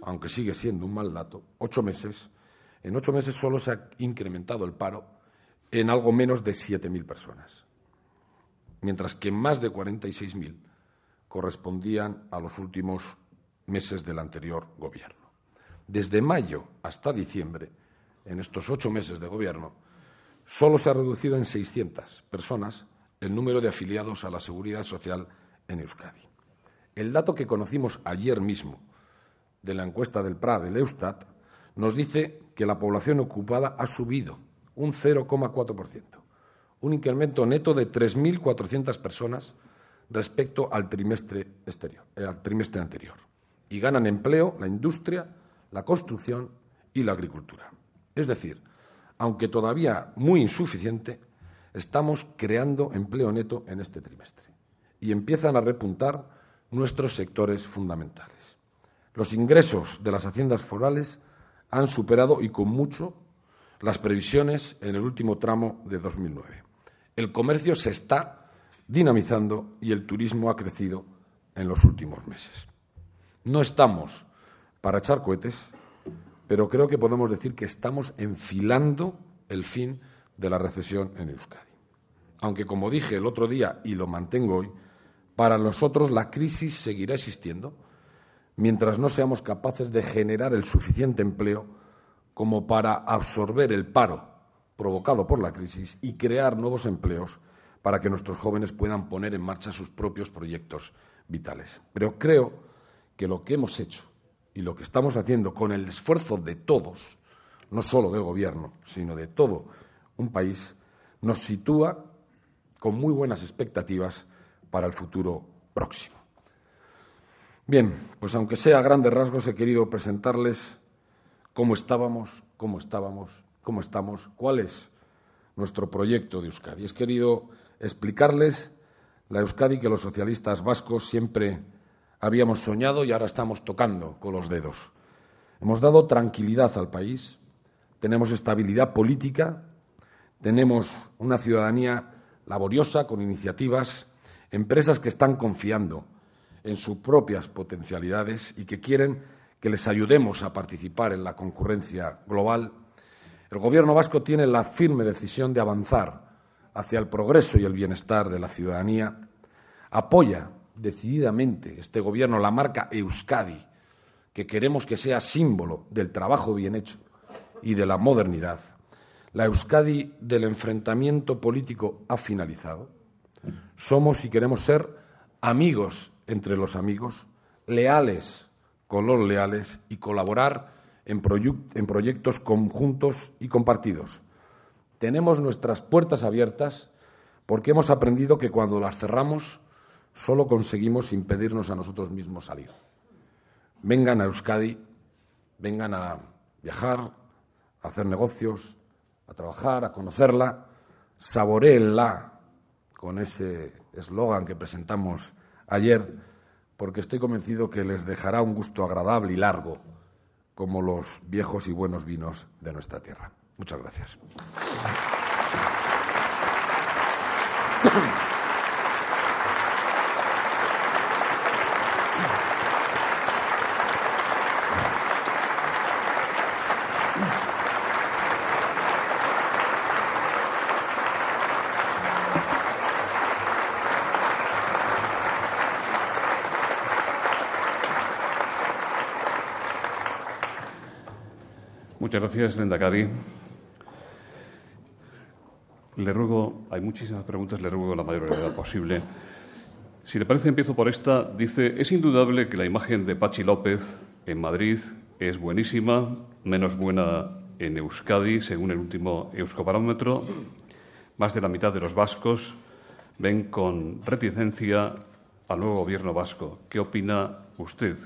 aunque sigue siendo un mal dato, en 8 meses solo se ha incrementado el paro en algo menos de 7.000 personas, mientras que más de 46.000 correspondían a los últimos meses del anterior Gobierno. Desde mayo hasta diciembre, en estos 8 meses de Gobierno, solo se ha reducido en 600 personas el número de afiliados a la Seguridad Social en Euskadi. El dato que conocimos ayer mismo de la encuesta del PRA del Eustat nos dice que la población ocupada ha subido un 0,4%, un incremento neto de 3.400 personas respecto al trimestre anterior, y ganan empleo la industria, la construcción y la agricultura. Es decir, aunque todavía muy insuficiente, estamos creando empleo neto en este trimestre y empiezan a repuntar nuestros sectores fundamentales. Los ingresos de las haciendas forales han superado, y con mucho, las previsiones en el último tramo de 2009. El comercio se está dinamizando y el turismo ha crecido en los últimos meses. No estamos para echar cohetes, pero creo que podemos decir que estamos enfilando el fin de la recesión en Euskadi. Aunque, como dije el otro día y lo mantengo hoy, para nosotros la crisis seguirá existiendo mientras no seamos capaces de generar el suficiente empleo como para absorber el paro provocado por la crisis y crear nuevos empleos para que nuestros jóvenes puedan poner en marcha sus propios proyectos vitales. Pero creo que lo que hemos hecho y lo que estamos haciendo con el esfuerzo de todos, no solo del Gobierno, sino de todo un país, nos sitúa con muy buenas expectativas para el futuro próximo. Bien, pues aunque sea a grandes rasgos, he querido presentarles cómo estamos, cuál es nuestro proyecto de Euskadi. He querido explicarles la Euskadi que los socialistas vascos siempre habíamos soñado y ahora estamos tocando con los dedos. Hemos dado tranquilidad al país, tenemos estabilidad política, tenemos una ciudadanía laboriosa, con iniciativas, empresas que están confiando en sus propias potencialidades y que quieren que les ayudemos a participar en la concurrencia global. El Gobierno vasco tiene la firme decisión de avanzar hacia el progreso y el bienestar de la ciudadanía. Apoya decididamente este Gobierno la marca Euskadi, que queremos que sea símbolo del trabajo bien hecho y de la modernidad. La Euskadi del enfrentamiento político ha finalizado. Somos y queremos ser amigos entre los amigos, leales con los leales y colaborar en proyectos conjuntos y compartidos. Tenemos nuestras puertas abiertas porque hemos aprendido que cuando las cerramos solo conseguimos impedirnos a nosotros mismos salir. Vengan a Euskadi, vengan a viajar, a hacer negocios, a trabajar, a conocerla, saboréenla con ese eslogan que presentamos ayer, porque estoy convencido que les dejará un gusto agradable y largo, como los viejos y buenos vinos de nuestra tierra. Muchas gracias. Muchas gracias, Lehendakari. Le ruego, hay muchísimas preguntas, le ruego la mayor brevedad posible. Si le parece, empiezo por esta. Dice, es indudable que la imagen de Patxi López en Madrid es buenísima, menos buena en Euskadi, según el último Euskobarómetro. Más de la mitad de los vascos ven con reticencia al nuevo gobierno vasco. ¿Qué opina usted?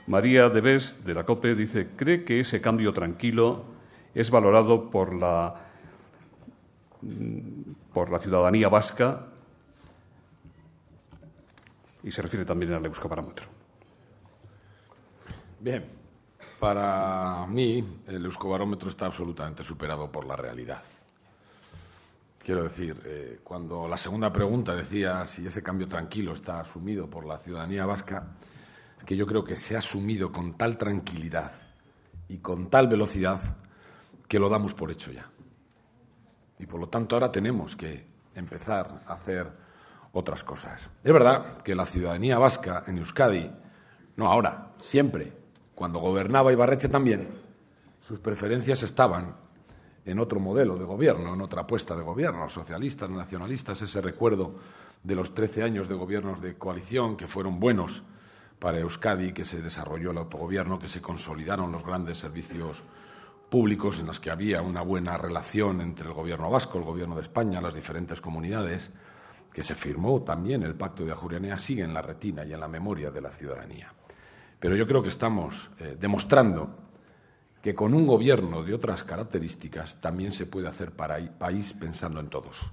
María Debes, de la COPE, dice, ¿cree que ese cambio tranquilo es valorado por la ciudadanía vasca? Y se refiere también al Euskobarómetro. Bien, para mí el Euskobarómetro está absolutamente superado por la realidad. Quiero decir, cuando la segunda pregunta decía si ese cambio tranquilo está asumido por la ciudadanía vasca, que yo creo que se ha asumido con tal tranquilidad y con tal velocidad que lo damos por hecho ya. Y por lo tanto ahora tenemos que empezar a hacer otras cosas. Es verdad que la ciudadanía vasca en Euskadi, no ahora, siempre, cuando gobernaba Ibarretxe también, sus preferencias estaban en otro modelo de gobierno, en otra apuesta de gobierno, socialistas, nacionalistas, ese recuerdo de los 13 años de gobiernos de coalición que fueron buenos para Euskadi, que se desarrolló el autogobierno, que se consolidaron los grandes servicios públicos en los que había una buena relación entre el gobierno vasco, el gobierno de España, las diferentes comunidades, que se firmó también el Pacto de Ajuria Enea, sigue en la retina y en la memoria de la ciudadanía. Pero yo creo que estamos demostrando que con un gobierno de otras características también se puede hacer país pensando en todos.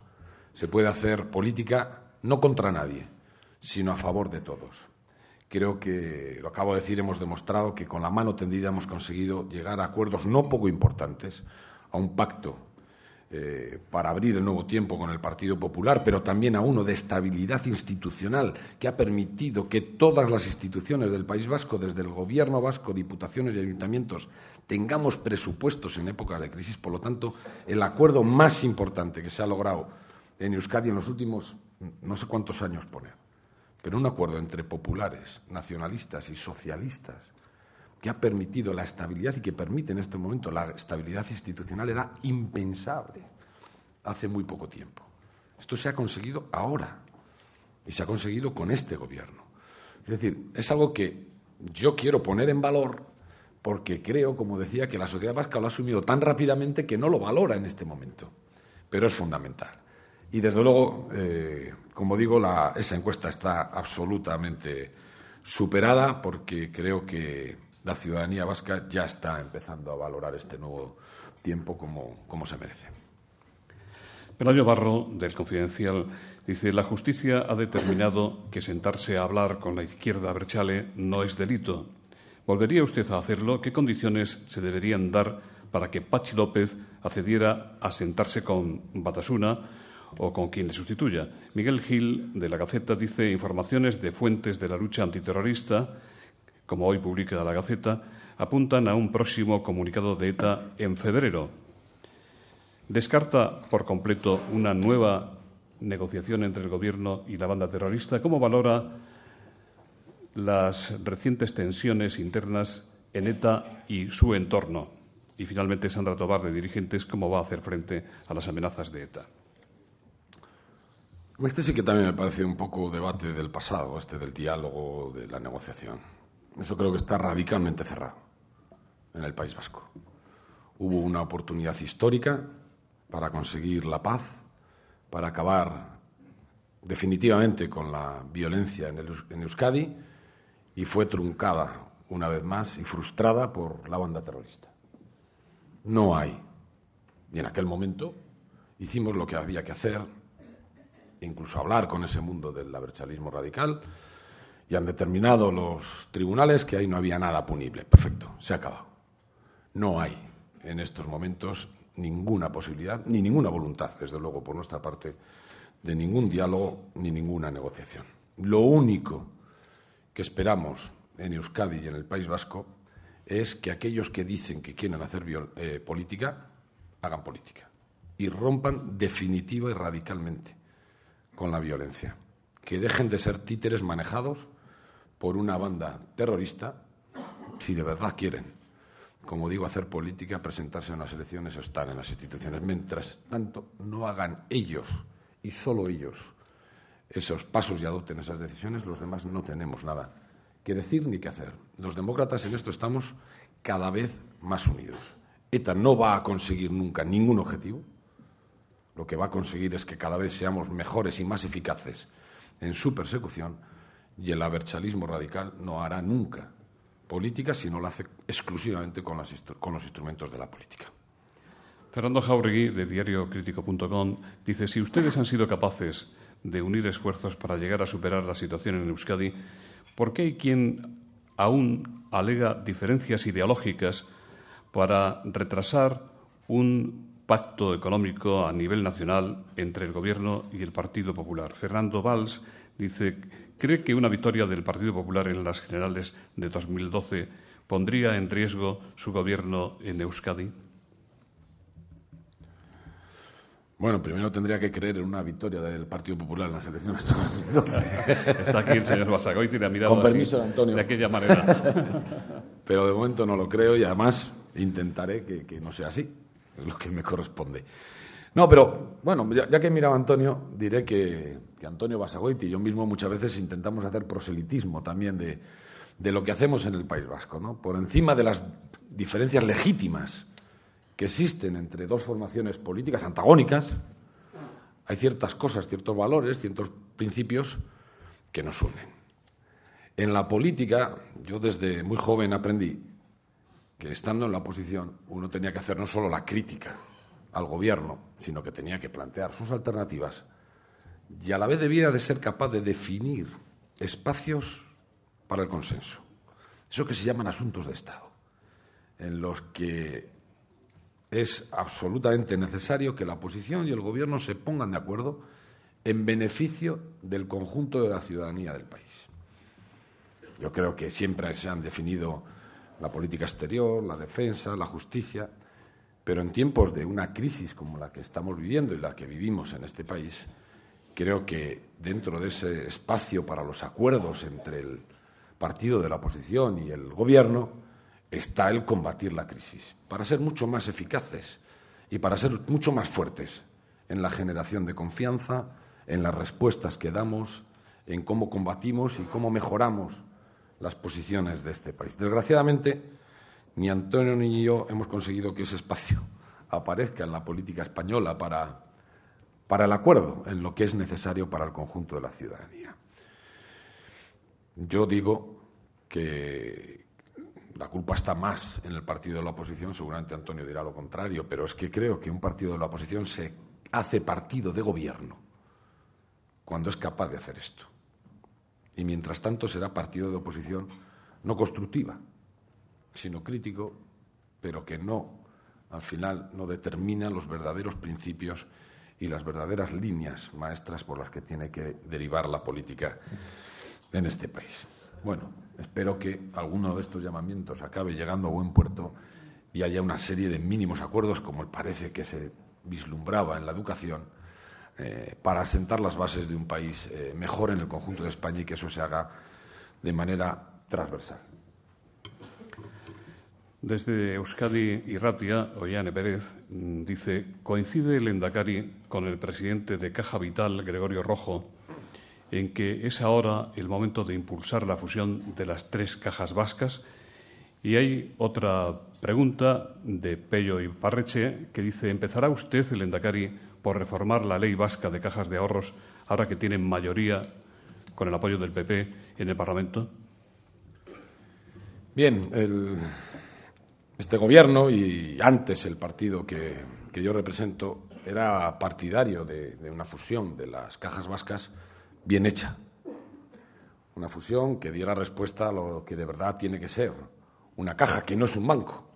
Se puede hacer política no contra nadie, sino a favor de todos. Creo que, lo acabo de decir, hemos demostrado que con la mano tendida hemos conseguido llegar a acuerdos no poco importantes, a un pacto para abrir el nuevo tiempo con el Partido Popular, pero también a uno de estabilidad institucional que ha permitido que todas las instituciones del País Vasco, desde el Gobierno vasco, diputaciones y ayuntamientos, tengamos presupuestos en épocas de crisis. Por lo tanto, el acuerdo más importante que se ha logrado en Euskadi en los últimos no sé cuántos años pero un acuerdo entre populares, nacionalistas y socialistas que ha permitido la estabilidad y que permite en este momento la estabilidad institucional era impensable hace muy poco tiempo. Esto se ha conseguido ahora y se ha conseguido con este gobierno. Es decir, es algo que yo quiero poner en valor porque creo, como decía, que la sociedad vasca lo ha asumido tan rápidamente que no lo valora en este momento, pero es fundamental. Y, desde luego, como digo, esa encuesta está absolutamente superada porque creo que la ciudadanía vasca ya está empezando a valorar este nuevo tiempo como se merece. Pelayo Barro, del Confidencial, dice: la justicia ha determinado que sentarse a hablar con la izquierda abertzale no es delito. ¿Volvería usted a hacerlo? ¿Qué condiciones se deberían dar para que Patxi López accediera a sentarse con Batasuna o con quien le sustituya? Miguel Gil, de La Gaceta, dice: informaciones de fuentes de la lucha antiterrorista, como hoy publica La Gaceta, apuntan a un próximo comunicado de ETA en febrero. ¿Descarta por completo una nueva negociación entre el Gobierno y la banda terrorista? ¿Cómo valora las recientes tensiones internas en ETA y su entorno? Y finalmente, Sandra Tobar, de Dirigentes, ¿cómo va a hacer frente a las amenazas de ETA? Este sí que también me parece un poco debate del pasado, del diálogo, de la negociación. Eso creo que está radicalmente cerrado en el País Vasco. Hubo una oportunidad histórica para conseguir la paz, para acabar definitivamente con la violencia en Euskadi, y fue truncada una vez más y frustrada por la banda terrorista. No hay. Y en aquel momento hicimos lo que había que hacer, incluso hablar con ese mundo del abertzalismo radical, y han determinado los tribunales que ahí no había nada punible. Perfecto, se ha acabado. No hay en estos momentos ninguna posibilidad, ni ninguna voluntad, desde luego, por nuestra parte, de ningún diálogo ni ninguna negociación. Lo único que esperamos en Euskadi y en el País Vasco es que aquellos que dicen que quieren hacer política, hagan política y rompan definitiva y radicalmente con la violencia. Que dejen de ser títeres manejados por una banda terrorista, si de verdad quieren, como digo, hacer política, presentarse en las elecciones o estar en las instituciones. Mientras tanto, no hagan ellos, y solo ellos, esos pasos y adopten esas decisiones, los demás no tenemos nada que decir ni que hacer. Los demócratas en esto estamos cada vez más unidos. ETA no va a conseguir nunca ningún objetivo. Lo que va a conseguir es que cada vez seamos mejores y más eficaces en su persecución, y el abertzalismo radical no hará nunca política si no lo hace exclusivamente con los instrumentos de la política. Fernando Jáuregui, de diariocrítico.com, dice: si ustedes han sido capaces de unir esfuerzos para llegar a superar la situación en Euskadi, ¿por qué hay quien aún alega diferencias ideológicas para retrasar un pacto económico a nivel nacional entre el Gobierno y el Partido Popular? Fernando Valls dice: ¿cree que una victoria del Partido Popular en las generales de 2012 pondría en riesgo su gobierno en Euskadi? Bueno, primero tendría que creer en una victoria del Partido Popular en las elecciones de 2012. Está aquí el señor Basagoiti, le ha mirado con permiso así, de Antonio, de aquella manera. Pero de momento no lo creo, y además intentaré que no sea así, es lo que me corresponde. No, pero bueno, ya que he mirado a Antonio, diré que Antonio Basagoiti y yo mismo muchas veces intentamos hacer proselitismo también de lo que hacemos en el País Vasco, ¿no? Por encima de las diferencias legítimas que existen entre dos formaciones políticas antagónicas, hay ciertas cosas, ciertos valores, ciertos principios que nos unen. En la política, yo desde muy joven aprendí que estando en la oposición uno tenía que hacer no solo la crítica al gobierno, sino que tenía que plantear sus alternativas, y a la vez debía de ser capaz de definir espacios para el consenso. Eso que se llaman asuntos de Estado, en los que es absolutamente necesario que la oposición y el gobierno se pongan de acuerdo en beneficio del conjunto de la ciudadanía del país. Yo creo que siempre se han definido la política exterior, la defensa, la justicia, pero en tiempos de una crisis como la que estamos viviendo y la que vivimos en este país, creo que dentro de ese espacio para los acuerdos entre el partido de la oposición y el gobierno está el combatir la crisis, para ser mucho más eficaces y para ser mucho más fuertes en la generación de confianza, en las respuestas que damos, en cómo combatimos y cómo mejoramos las posiciones de este país. Desgraciadamente, ni Antonio ni yo hemos conseguido que ese espacio aparezca en la política española para el acuerdo en lo que es necesario para el conjunto de la ciudadanía. Yo digo que la culpa está más en el partido de la oposición, seguramente Antonio dirá lo contrario, pero es que creo que un partido de la oposición se hace partido de gobierno cuando es capaz de hacer esto. Y mientras tanto será partido de oposición no constructiva, sino crítico, pero que no, al final, no determina los verdaderos principios y las verdaderas líneas maestras por las que tiene que derivar la política en este país. Bueno, espero que alguno de estos llamamientos acabe llegando a buen puerto y haya una serie de mínimos acuerdos, como parece que se vislumbraba en la educación, para asentar las bases de un país mejor en el conjunto de España, y que eso se haga de manera transversal. Desde Euskadi Irratia, Ollane Pérez dice: ¿coincide el Lehendakari con el presidente de Caja Vital, Gregorio Rojo, en que es ahora el momento de impulsar la fusión de las 3 cajas vascas? Y hay otra pregunta de Pello Iparreche que dice: ¿empezará usted, el Lehendakari, por reformar la ley vasca de cajas de ahorros ahora que tienen mayoría con el apoyo del PP en el Parlamento? Bien, este Gobierno y antes el partido que yo represento era partidario de una fusión de las cajas vascas bien hecha. Una fusión que diera respuesta a lo que de verdad tiene que ser una caja, que no es un banco,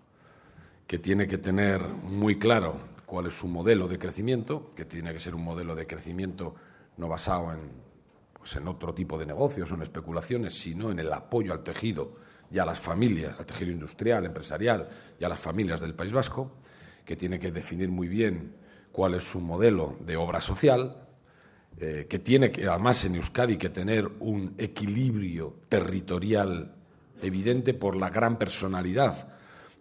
que tiene que tener muy claro cuál es su modelo de crecimiento, que tiene que ser un modelo de crecimiento no basado en otro tipo de negocios o en especulaciones, sino en el apoyo al tejido y a las familias, al tejido industrial, empresarial y a las familias del País Vasco, que tiene que definir muy bien cuál es su modelo de obra social, que tiene que, además, en Euskadi, que tener un equilibrio territorial evidente por la gran personalidad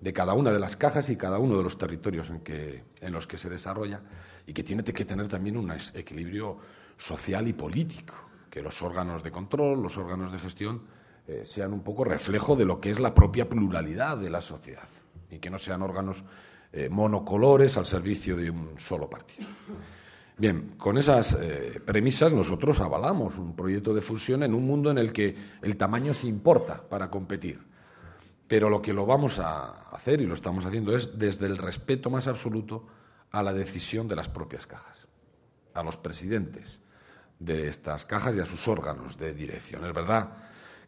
de cada una de las cajas y cada uno de los territorios en los que se desarrolla, y que tiene que tener también un equilibrio social y político, que los órganos de control, los órganos de gestión sean un poco reflejo de lo que es la propia pluralidad de la sociedad y que no sean órganos monocolores al servicio de un solo partido. Bien, con esas premisas nosotros avalamos un proyecto de fusión en un mundo en el que el tamaño se importa para competir. Pero lo que lo vamos a hacer, y lo estamos haciendo, es desde el respeto más absoluto a la decisión de las propias cajas, a los presidentes de estas cajas y a sus órganos de dirección. Es verdad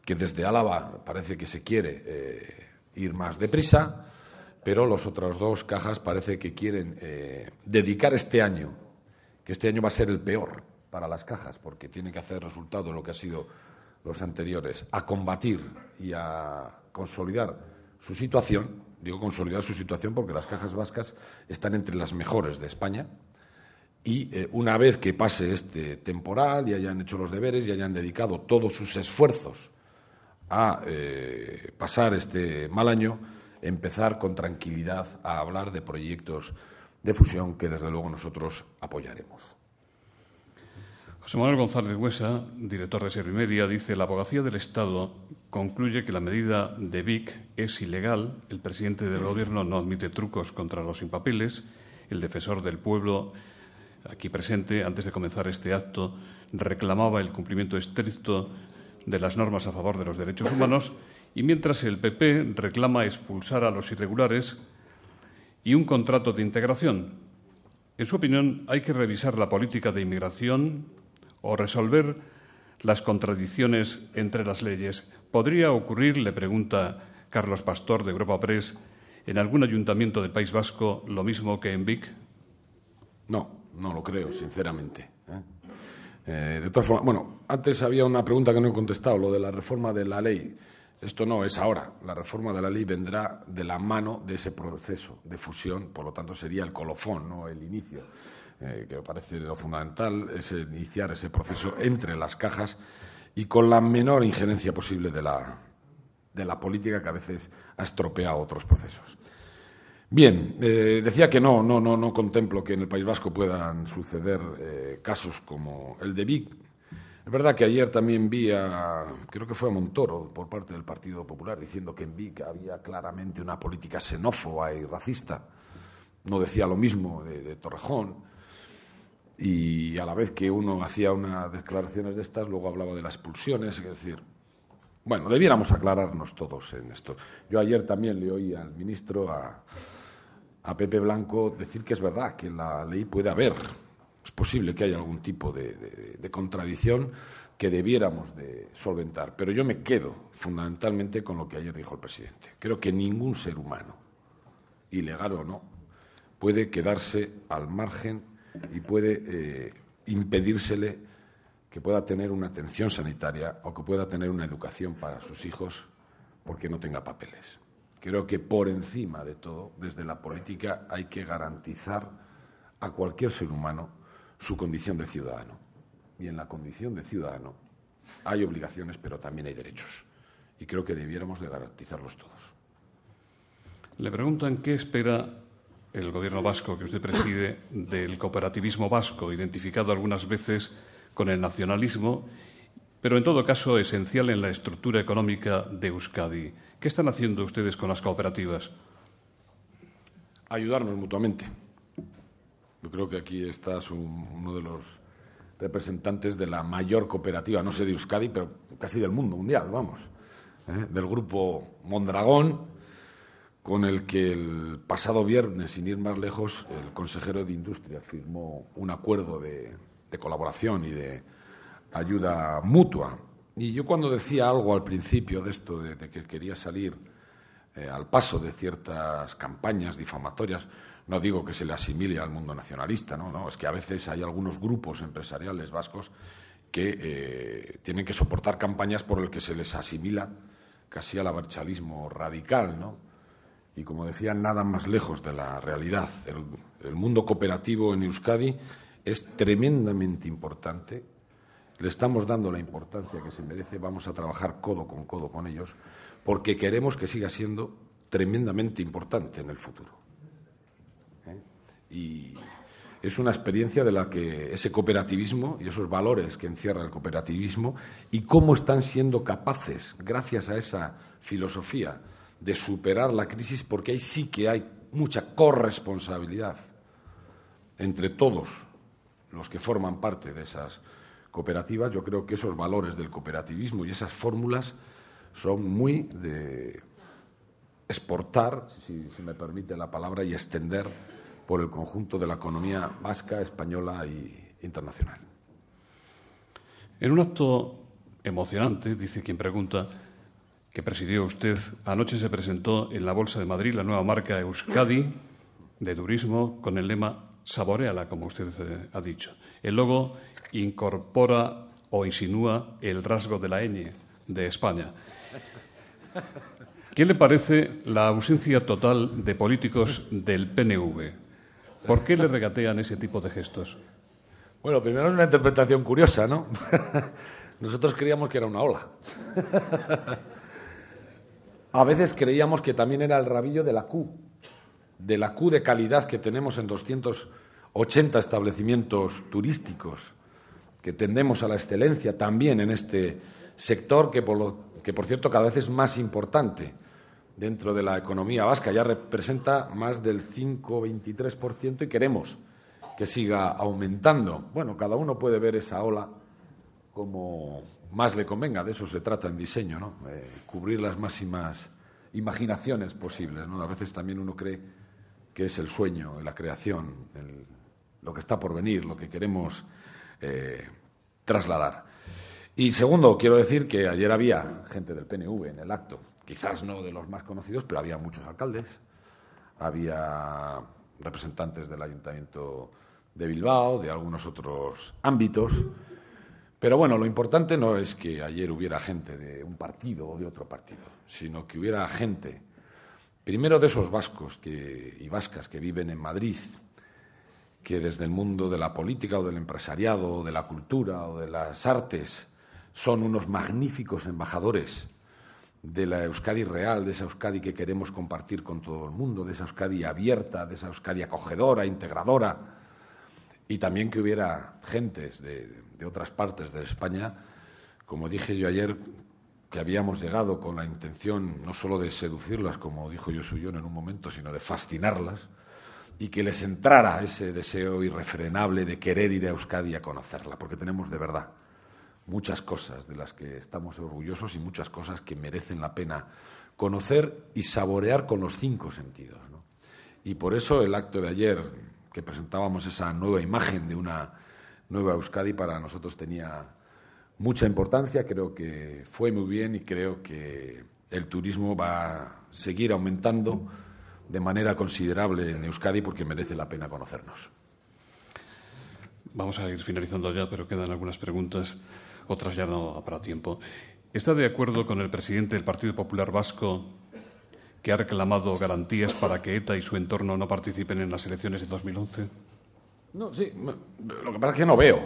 que desde Álava parece que se quiere ir más deprisa, pero las otras 2 cajas parece que quieren dedicar este año, que este año va a ser el peor para las cajas, porque tiene que hacer resultado de lo que han sido los anteriores, a combatir y a consolidar su situación. Digo consolidar su situación porque las cajas vascas están entre las mejores de España, y una vez que pase este temporal y hayan hecho los deberes y hayan dedicado todos sus esfuerzos a pasar este mal año, empezar con tranquilidad a hablar de proyectos de fusión que desde luego nosotros apoyaremos. José Manuel González Huesa, director de Servimedia, dice: la Abogacía del Estado concluye que la medida de Vic es ilegal. El presidente del Gobierno no admite trucos contra los sin papeles. El defensor del pueblo, aquí presente, antes de comenzar este acto, reclamaba el cumplimiento estricto de las normas a favor de los derechos humanos, y mientras el PP reclama expulsar a los irregulares y un contrato de integración. En su opinión, ¿hay que revisar la política de inmigración o resolver las contradicciones entre las leyes? ¿Podría ocurrir, le pregunta Carlos Pastor de Europa Press, en algún ayuntamiento del País Vasco lo mismo que en Vic? No lo creo, sinceramente. De todas formas, antes había una pregunta que no he contestado, lo de la reforma de la ley. Esto no es ahora. La reforma de la ley vendrá de la mano de ese proceso de fusión, por lo tanto sería el colofón, no el inicio, que me parece lo fundamental es iniciar ese proceso entre las cajas y con la menor injerencia posible de la política, que a veces ha estropeado otros procesos. Bien, decía que no contemplo que en el País Vasco puedan suceder casos como el de Vic. Es verdad que ayer también vi creo que fue a Montoro, por parte del Partido Popular, diciendo que en Vic había claramente una política xenófoba y racista. No decía lo mismo de Torrejón. Y a la vez que uno hacía unas declaraciones de estas, luego hablaba de las expulsiones. Es decir, debiéramos aclararnos todos en esto. Yo ayer también le oí al ministro, a Pepe Blanco, decir que es verdad que la ley puede haber. Es posible que haya algún tipo de contradicción que debiéramos de solventar. Pero yo me quedo fundamentalmente con lo que ayer dijo el presidente. Creo que ningún ser humano, ilegal o no, puede quedarse al margen y puede impedírsele que pueda tener una atención sanitaria o que pueda tener una educación para sus hijos porque no tenga papeles. Creo que por encima de todo, desde la política, hay que garantizar a cualquier ser humano su condición de ciudadano. Y en la condición de ciudadano hay obligaciones, pero también hay derechos. Y creo que debiéramos de garantizarlos todos. Le preguntan qué espera el Gobierno vasco que usted preside del cooperativismo vasco, identificado algunas veces con el nacionalismo, pero en todo caso esencial en la estructura económica de Euskadi. ¿Qué están haciendo ustedes con las cooperativas? Ayudarnos mutuamente. Yo creo que aquí estás uno de los representantes de la mayor cooperativa, no sé de Euskadi, pero casi del mundo mundial, vamos, del grupo Mondragón, con el que el pasado viernes, sin ir más lejos, el consejero de Industria firmó un acuerdo de colaboración y de ayuda mutua. Y yo cuando decía algo al principio de esto, de que quería salir al paso de ciertas campañas difamatorias, no digo que se le asimile al mundo nacionalista, no, es que a veces hay algunos grupos empresariales vascos que tienen que soportar campañas por el que se les asimila casi al abertzalismo radical, ¿no? Y como decía, nada más lejos de la realidad. El mundo cooperativo en Euskadi es tremendamente importante. Le estamos dando la importancia que se merece. Vamos a trabajar codo con ellos porque queremos que siga siendo tremendamente importante en el futuro. Y es una experiencia de la que ese cooperativismo y esos valores que encierra el cooperativismo y cómo están siendo capaces, gracias a esa filosofía, de superar la crisis, porque ahí sí que hay mucha corresponsabilidad entre todos los que forman parte de esas cooperativas. Yo creo que esos valores del cooperativismo y esas fórmulas son muy de exportar, si me permite la palabra, y extender por el conjunto de la economía vasca, española e internacional. En un acto emocionante, dice quien pregunta, que presidió usted, anoche se presentó en la Bolsa de Madrid la nueva marca Euskadi de turismo con el lema Saboréala, como usted ha dicho. El logo incorpora o insinúa el rasgo de la ñ de España. ¿Qué le parece la ausencia total de políticos del PNV? ¿Por qué le regatean ese tipo de gestos? Bueno, primero es una interpretación curiosa, ¿no? Nosotros creíamos que era una ola. A veces creíamos que también era el rabillo de la Q de calidad que tenemos en 280 establecimientos turísticos, que tendemos a la excelencia también en este sector que por cierto cada vez es más importante dentro de la economía vasca. Ya representa más del 5,23% y queremos que siga aumentando. Bueno, cada uno puede ver esa ola como más le convenga, de eso se trata en diseño, ¿no? Cubrir las máximas imaginaciones posibles, ¿no? A veces también uno cree que es el sueño, la creación, lo que está por venir, lo que queremos trasladar. Y segundo, quiero decir que ayer había gente del PNV en el acto, quizás no de los más conocidos, pero había muchos alcaldes, había representantes del Ayuntamiento de Bilbao, de algunos otros ámbitos. Pero bueno, lo importante no es que ayer hubiera gente de un partido o de otro partido, sino que hubiera gente, primero de esos vascos y vascas que viven en Madrid, que desde el mundo de la política o del empresariado o de la cultura o de las artes son unos magníficos embajadores de la Euskadi real, de esa Euskadi que queremos compartir con todo el mundo, de esa Euskadi abierta, de esa Euskadi acogedora, integradora. Y también que hubiera gentes de otras partes de España, como dije yo ayer, que habíamos llegado con la intención no solo de seducirlas, como dijo Josuyón en un momento, sino de fascinarlas, y que les entrara ese deseo irrefrenable de querer ir a Euskadi a conocerla, porque tenemos de verdad muchas cosas de las que estamos orgullosos y muchas cosas que merecen la pena conocer y saborear con los 5 sentidos, ¿no? Y por eso el acto de ayer, que presentábamos esa nueva imagen de una nueva Euskadi, para nosotros tenía mucha importancia. Creo que fue muy bien y creo que el turismo va a seguir aumentando de manera considerable en Euskadi porque merece la pena conocernos. Vamos a ir finalizando ya, pero quedan algunas preguntas, otras ya no habrá tiempo. ¿Está de acuerdo con el presidente del Partido Popular Vasco, que ha reclamado garantías para que ETA y su entorno no participen en las elecciones de 2011? No, sí. Lo que pasa es que no veo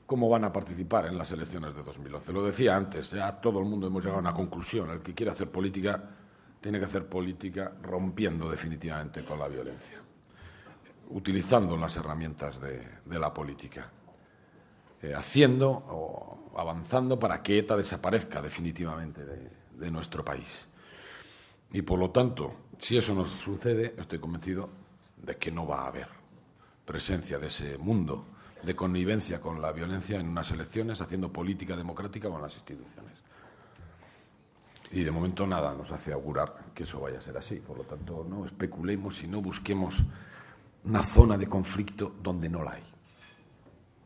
cómo van a participar en las elecciones de 2011. Lo decía antes, ya todo el mundo hemos llegado a una conclusión. El que quiere hacer política tiene que hacer política rompiendo definitivamente con la violencia, utilizando las herramientas de la política, haciendo o avanzando para que ETA desaparezca definitivamente de nuestro país. Y por lo tanto, si eso no sucede, estoy convencido de que no va a haber presencia de ese mundo de connivencia con la violencia en unas elecciones, haciendo política democrática con las instituciones. Y de momento nada nos hace augurar que eso vaya a ser así. Por lo tanto, no especulemos y no busquemos una zona de conflicto donde no la hay.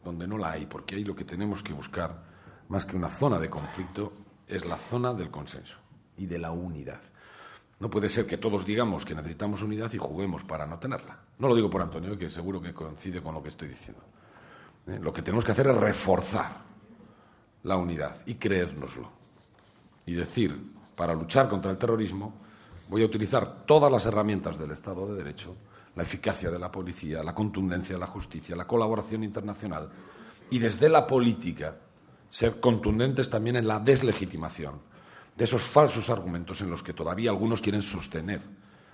Donde no la hay, porque ahí lo que tenemos que buscar, más que una zona de conflicto, es la zona del consenso y de la unidad. No puede ser que todos digamos que necesitamos unidad y juguemos para no tenerla. No lo digo por Antonio, que seguro que coincide con lo que estoy diciendo. Lo que tenemos que hacer es reforzar la unidad y creérnoslo. Y decir, para luchar contra el terrorismo, voy a utilizar todas las herramientas del Estado de Derecho, la eficacia de la policía, la contundencia de la justicia, la colaboración internacional y desde la política ser contundentes también en la deslegitimación de esos falsos argumentos en los que todavía algunos quieren sostener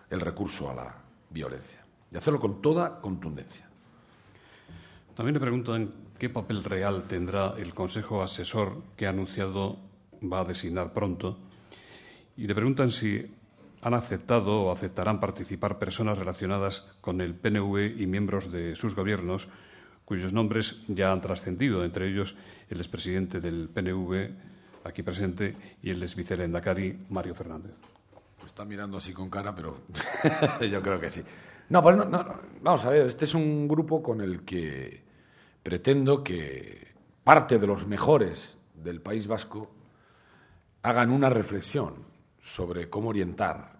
el recurso a la violencia. Y hacerlo con toda contundencia. También le preguntan qué papel real tendrá el Consejo Asesor que ha anunciado va a designar pronto. Y le preguntan si han aceptado o aceptarán participar personas relacionadas con el PNV y miembros de sus gobiernos, cuyos nombres ya han trascendido, entre ellos el expresidente del PNV, aquí presente, y el exvicelehendakari Mario Fernández. Está mirando así con cara, pero yo creo que sí. No, pues no, vamos a ver, este es un grupo con el que pretendo que parte de los mejores del País Vasco hagan una reflexión sobre cómo orientar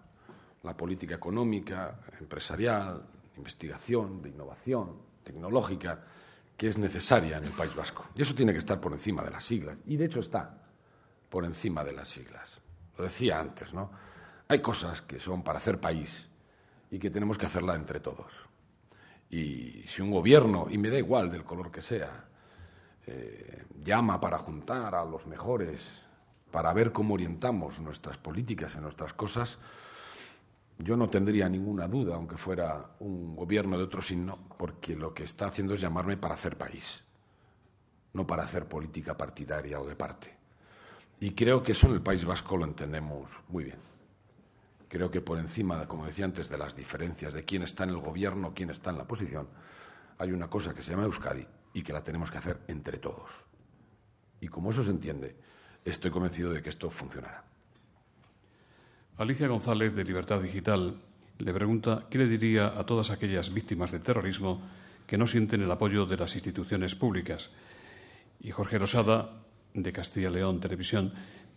la política económica, empresarial, investigación, de innovación, tecnológica, que es necesaria en el País Vasco. Y eso tiene que estar por encima de las siglas. Y de hecho está por encima de las siglas. Lo decía antes, ¿no? Hay cosas que son para hacer país y que tenemos que hacerla entre todos. Y si un gobierno, y me da igual del color que sea, llama para juntar a los mejores, para ver cómo orientamos nuestras políticas y nuestras cosas, yo no tendría ninguna duda, aunque fuera un gobierno de otro signo, porque lo que está haciendo es llamarme para hacer país, no para hacer política partidaria o de parte. Y creo que eso en el País Vasco lo entendemos muy bien. Creo que por encima, como decía antes, de las diferencias de quién está en el gobierno, quién está en la oposición, hay una cosa que se llama Euskadi y que la tenemos que hacer entre todos. Y como eso se entiende, estoy convencido de que esto funcionará. Alicia González, de Libertad Digital, le pregunta qué le diría a todas aquellas víctimas del terrorismo que no sienten el apoyo de las instituciones públicas. Y Jorge Rosada, de Castilla y León Televisión,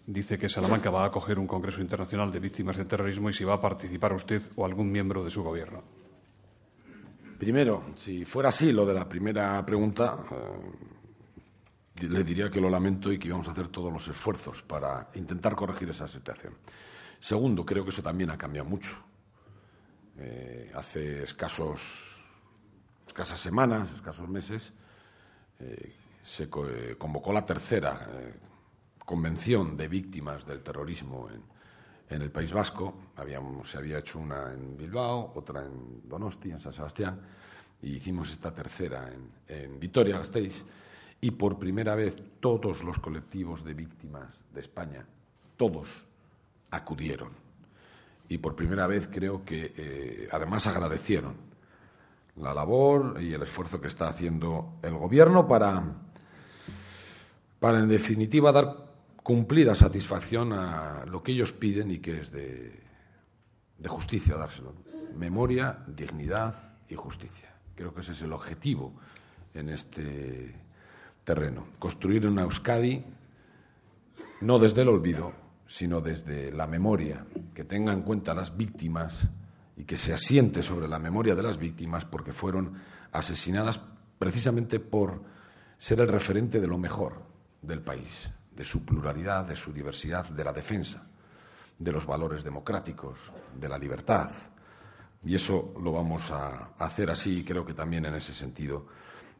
dice que Salamanca va a acoger un congreso internacional de víctimas del terrorismo y si va a participar usted o algún miembro de su gobierno. Primero, si fuera así lo de la primera pregunta, le diría que lo lamento y que íbamos a hacer todos los esfuerzos para intentar corregir esa situación. Segundo, creo que eso también ha cambiado mucho. Hace escasas semanas, escasos meses, se convocó la tercera convención de víctimas del terrorismo en el País Vasco. Se había hecho una en Bilbao, otra en Donosti, en San Sebastián, y hicimos esta tercera en Vitoria-Gasteiz. Y por primera vez todos los colectivos de víctimas de España, todos, acudieron. Y por primera vez creo que además agradecieron la labor y el esfuerzo que está haciendo el Gobierno para en definitiva dar cumplida satisfacción a lo que ellos piden y que es de justicia dárselo. Memoria, dignidad y justicia. Creo que ese es el objetivo en este terreno. Construir una Euskadi no desde el olvido, sino desde la memoria, que tenga en cuenta a las víctimas y que se asiente sobre la memoria de las víctimas porque fueron asesinadas precisamente por ser el referente de lo mejor del país, de su pluralidad, de su diversidad, de la defensa de los valores democráticos, de la libertad. Y eso lo vamos a hacer así y creo que también en ese sentido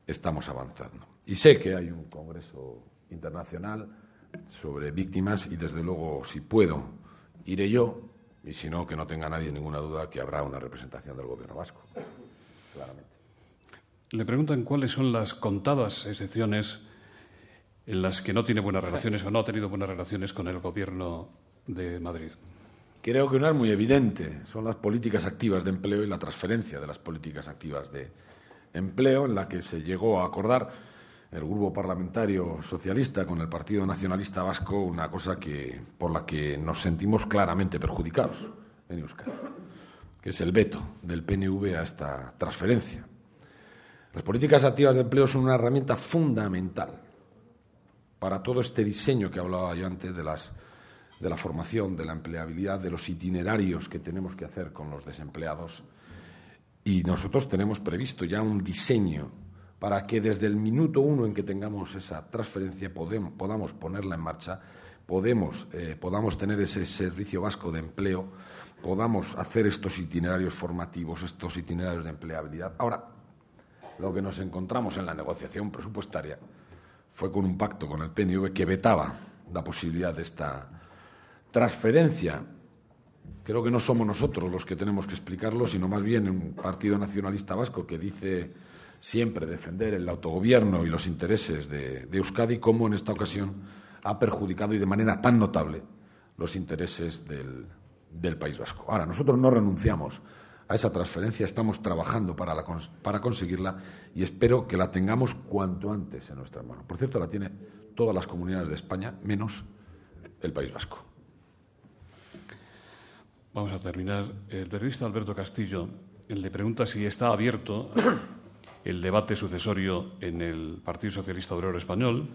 estamos avanzando. Y sé que hay un congreso internacional sobre víctimas y desde luego, si puedo, iré yo Y si no, que no tenga nadie ninguna duda que habrá una representación del Gobierno vasco, claramente. Le preguntan cuáles son las contadas excepciones en las que no tiene buenas relaciones o no ha tenido buenas relaciones con el Gobierno de Madrid. Creo que una es muy evidente, son las políticas activas de empleo y la transferencia de las políticas activas de empleo, en la que se llegó a acordar el Grupo Parlamentario Socialista con el Partido Nacionalista Vasco una cosa por la que nos sentimos claramente perjudicados en Euskadi, que es el veto del PNV a esta transferencia. Las políticas activas de empleo son una herramienta fundamental para todo este diseño que hablaba yo antes de la formación, de la empleabilidad, de los itinerarios que tenemos que hacer con los desempleados. Y nosotros tenemos previsto ya un diseño para que desde el minuto 1 en que tengamos esa transferencia podamos ponerla en marcha, podamos tener ese servicio vasco de empleo, podamos hacer estos itinerarios formativos, estos itinerarios de empleabilidad. Ahora, lo que nos encontramos en la negociación presupuestaria fue con un pacto con el PNV que vetaba la posibilidad de esta transferencia. Creo que no somos nosotros los que tenemos que explicarlo, sino más bien un Partido Nacionalista Vasco que dice siempre defender el autogobierno y los intereses de Euskadi, como en esta ocasión ha perjudicado y de manera tan notable los intereses del País Vasco. Ahora, nosotros no renunciamos a esa transferencia, estamos trabajando para conseguirla y espero que la tengamos cuanto antes en nuestras manos. Por cierto, la tiene todas las comunidades de España, menos el País Vasco. Vamos a terminar. El periodista Alberto Castillo le pregunta si está abierto el debate sucesorio en el Partido Socialista Obrero Español,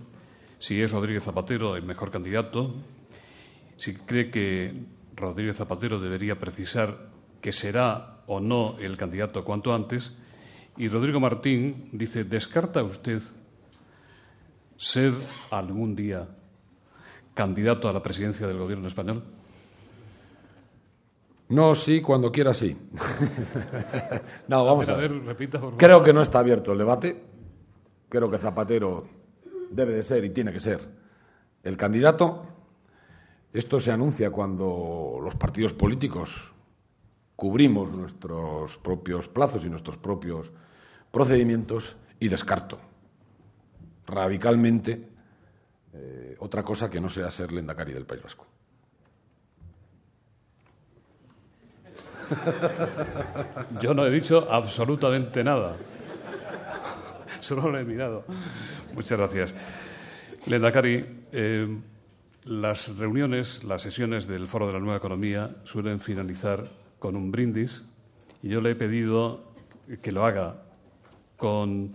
si es Rodríguez Zapatero el mejor candidato, si cree que Rodríguez Zapatero debería precisar que será o no el candidato cuanto antes. Y Rodrigo Martín dice, ¿descarta usted ser algún día candidato a la presidencia del Gobierno español? No, sí, cuando quiera sí. No, vamos a ver. Repita, por favor. Creo que no está abierto el debate. Creo que Zapatero debe de ser y tiene que ser el candidato. Esto se anuncia cuando los partidos políticos cubrimos nuestros propios plazos y nuestros propios procedimientos y descarto radicalmente otra cosa que no sea ser lehendakari del País Vasco. Yo no he dicho absolutamente nada. Solo lo he mirado. Muchas gracias. Lehendakari, las reuniones, las sesiones del Foro de la Nueva Economía suelen finalizar con un brindis y yo le he pedido que lo haga con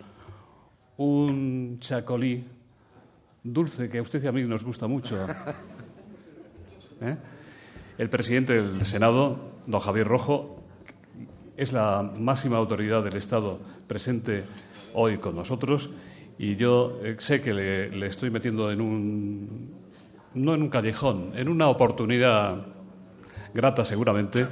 un chacolí dulce que a usted y a mí nos gusta mucho. El presidente del Senado, don Javier Rojo, es la máxima autoridad del Estado presente hoy con nosotros y yo sé que le estoy metiendo no en un callejón, en una oportunidad grata seguramente.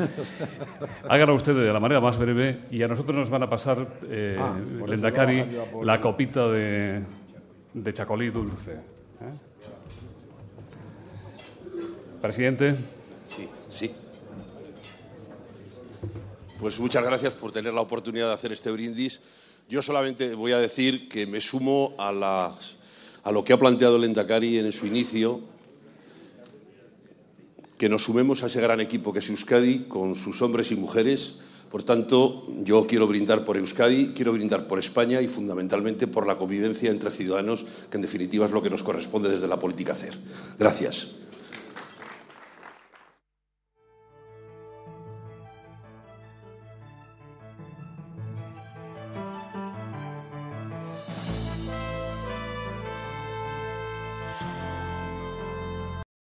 Háganlo ustedes de la manera más breve y a nosotros nos van a pasar, Lehendakari, la copita de chacolí dulce. Presidente. Sí. Pues muchas gracias por tener la oportunidad de hacer este brindis. Yo solamente voy a decir que me sumo a lo que ha planteado el Lehendakari en su inicio, que nos sumemos a ese gran equipo que es Euskadi, con sus hombres y mujeres. Por tanto, yo quiero brindar por Euskadi, quiero brindar por España y fundamentalmente por la convivencia entre ciudadanos, que en definitiva es lo que nos corresponde desde la política hacer. Gracias.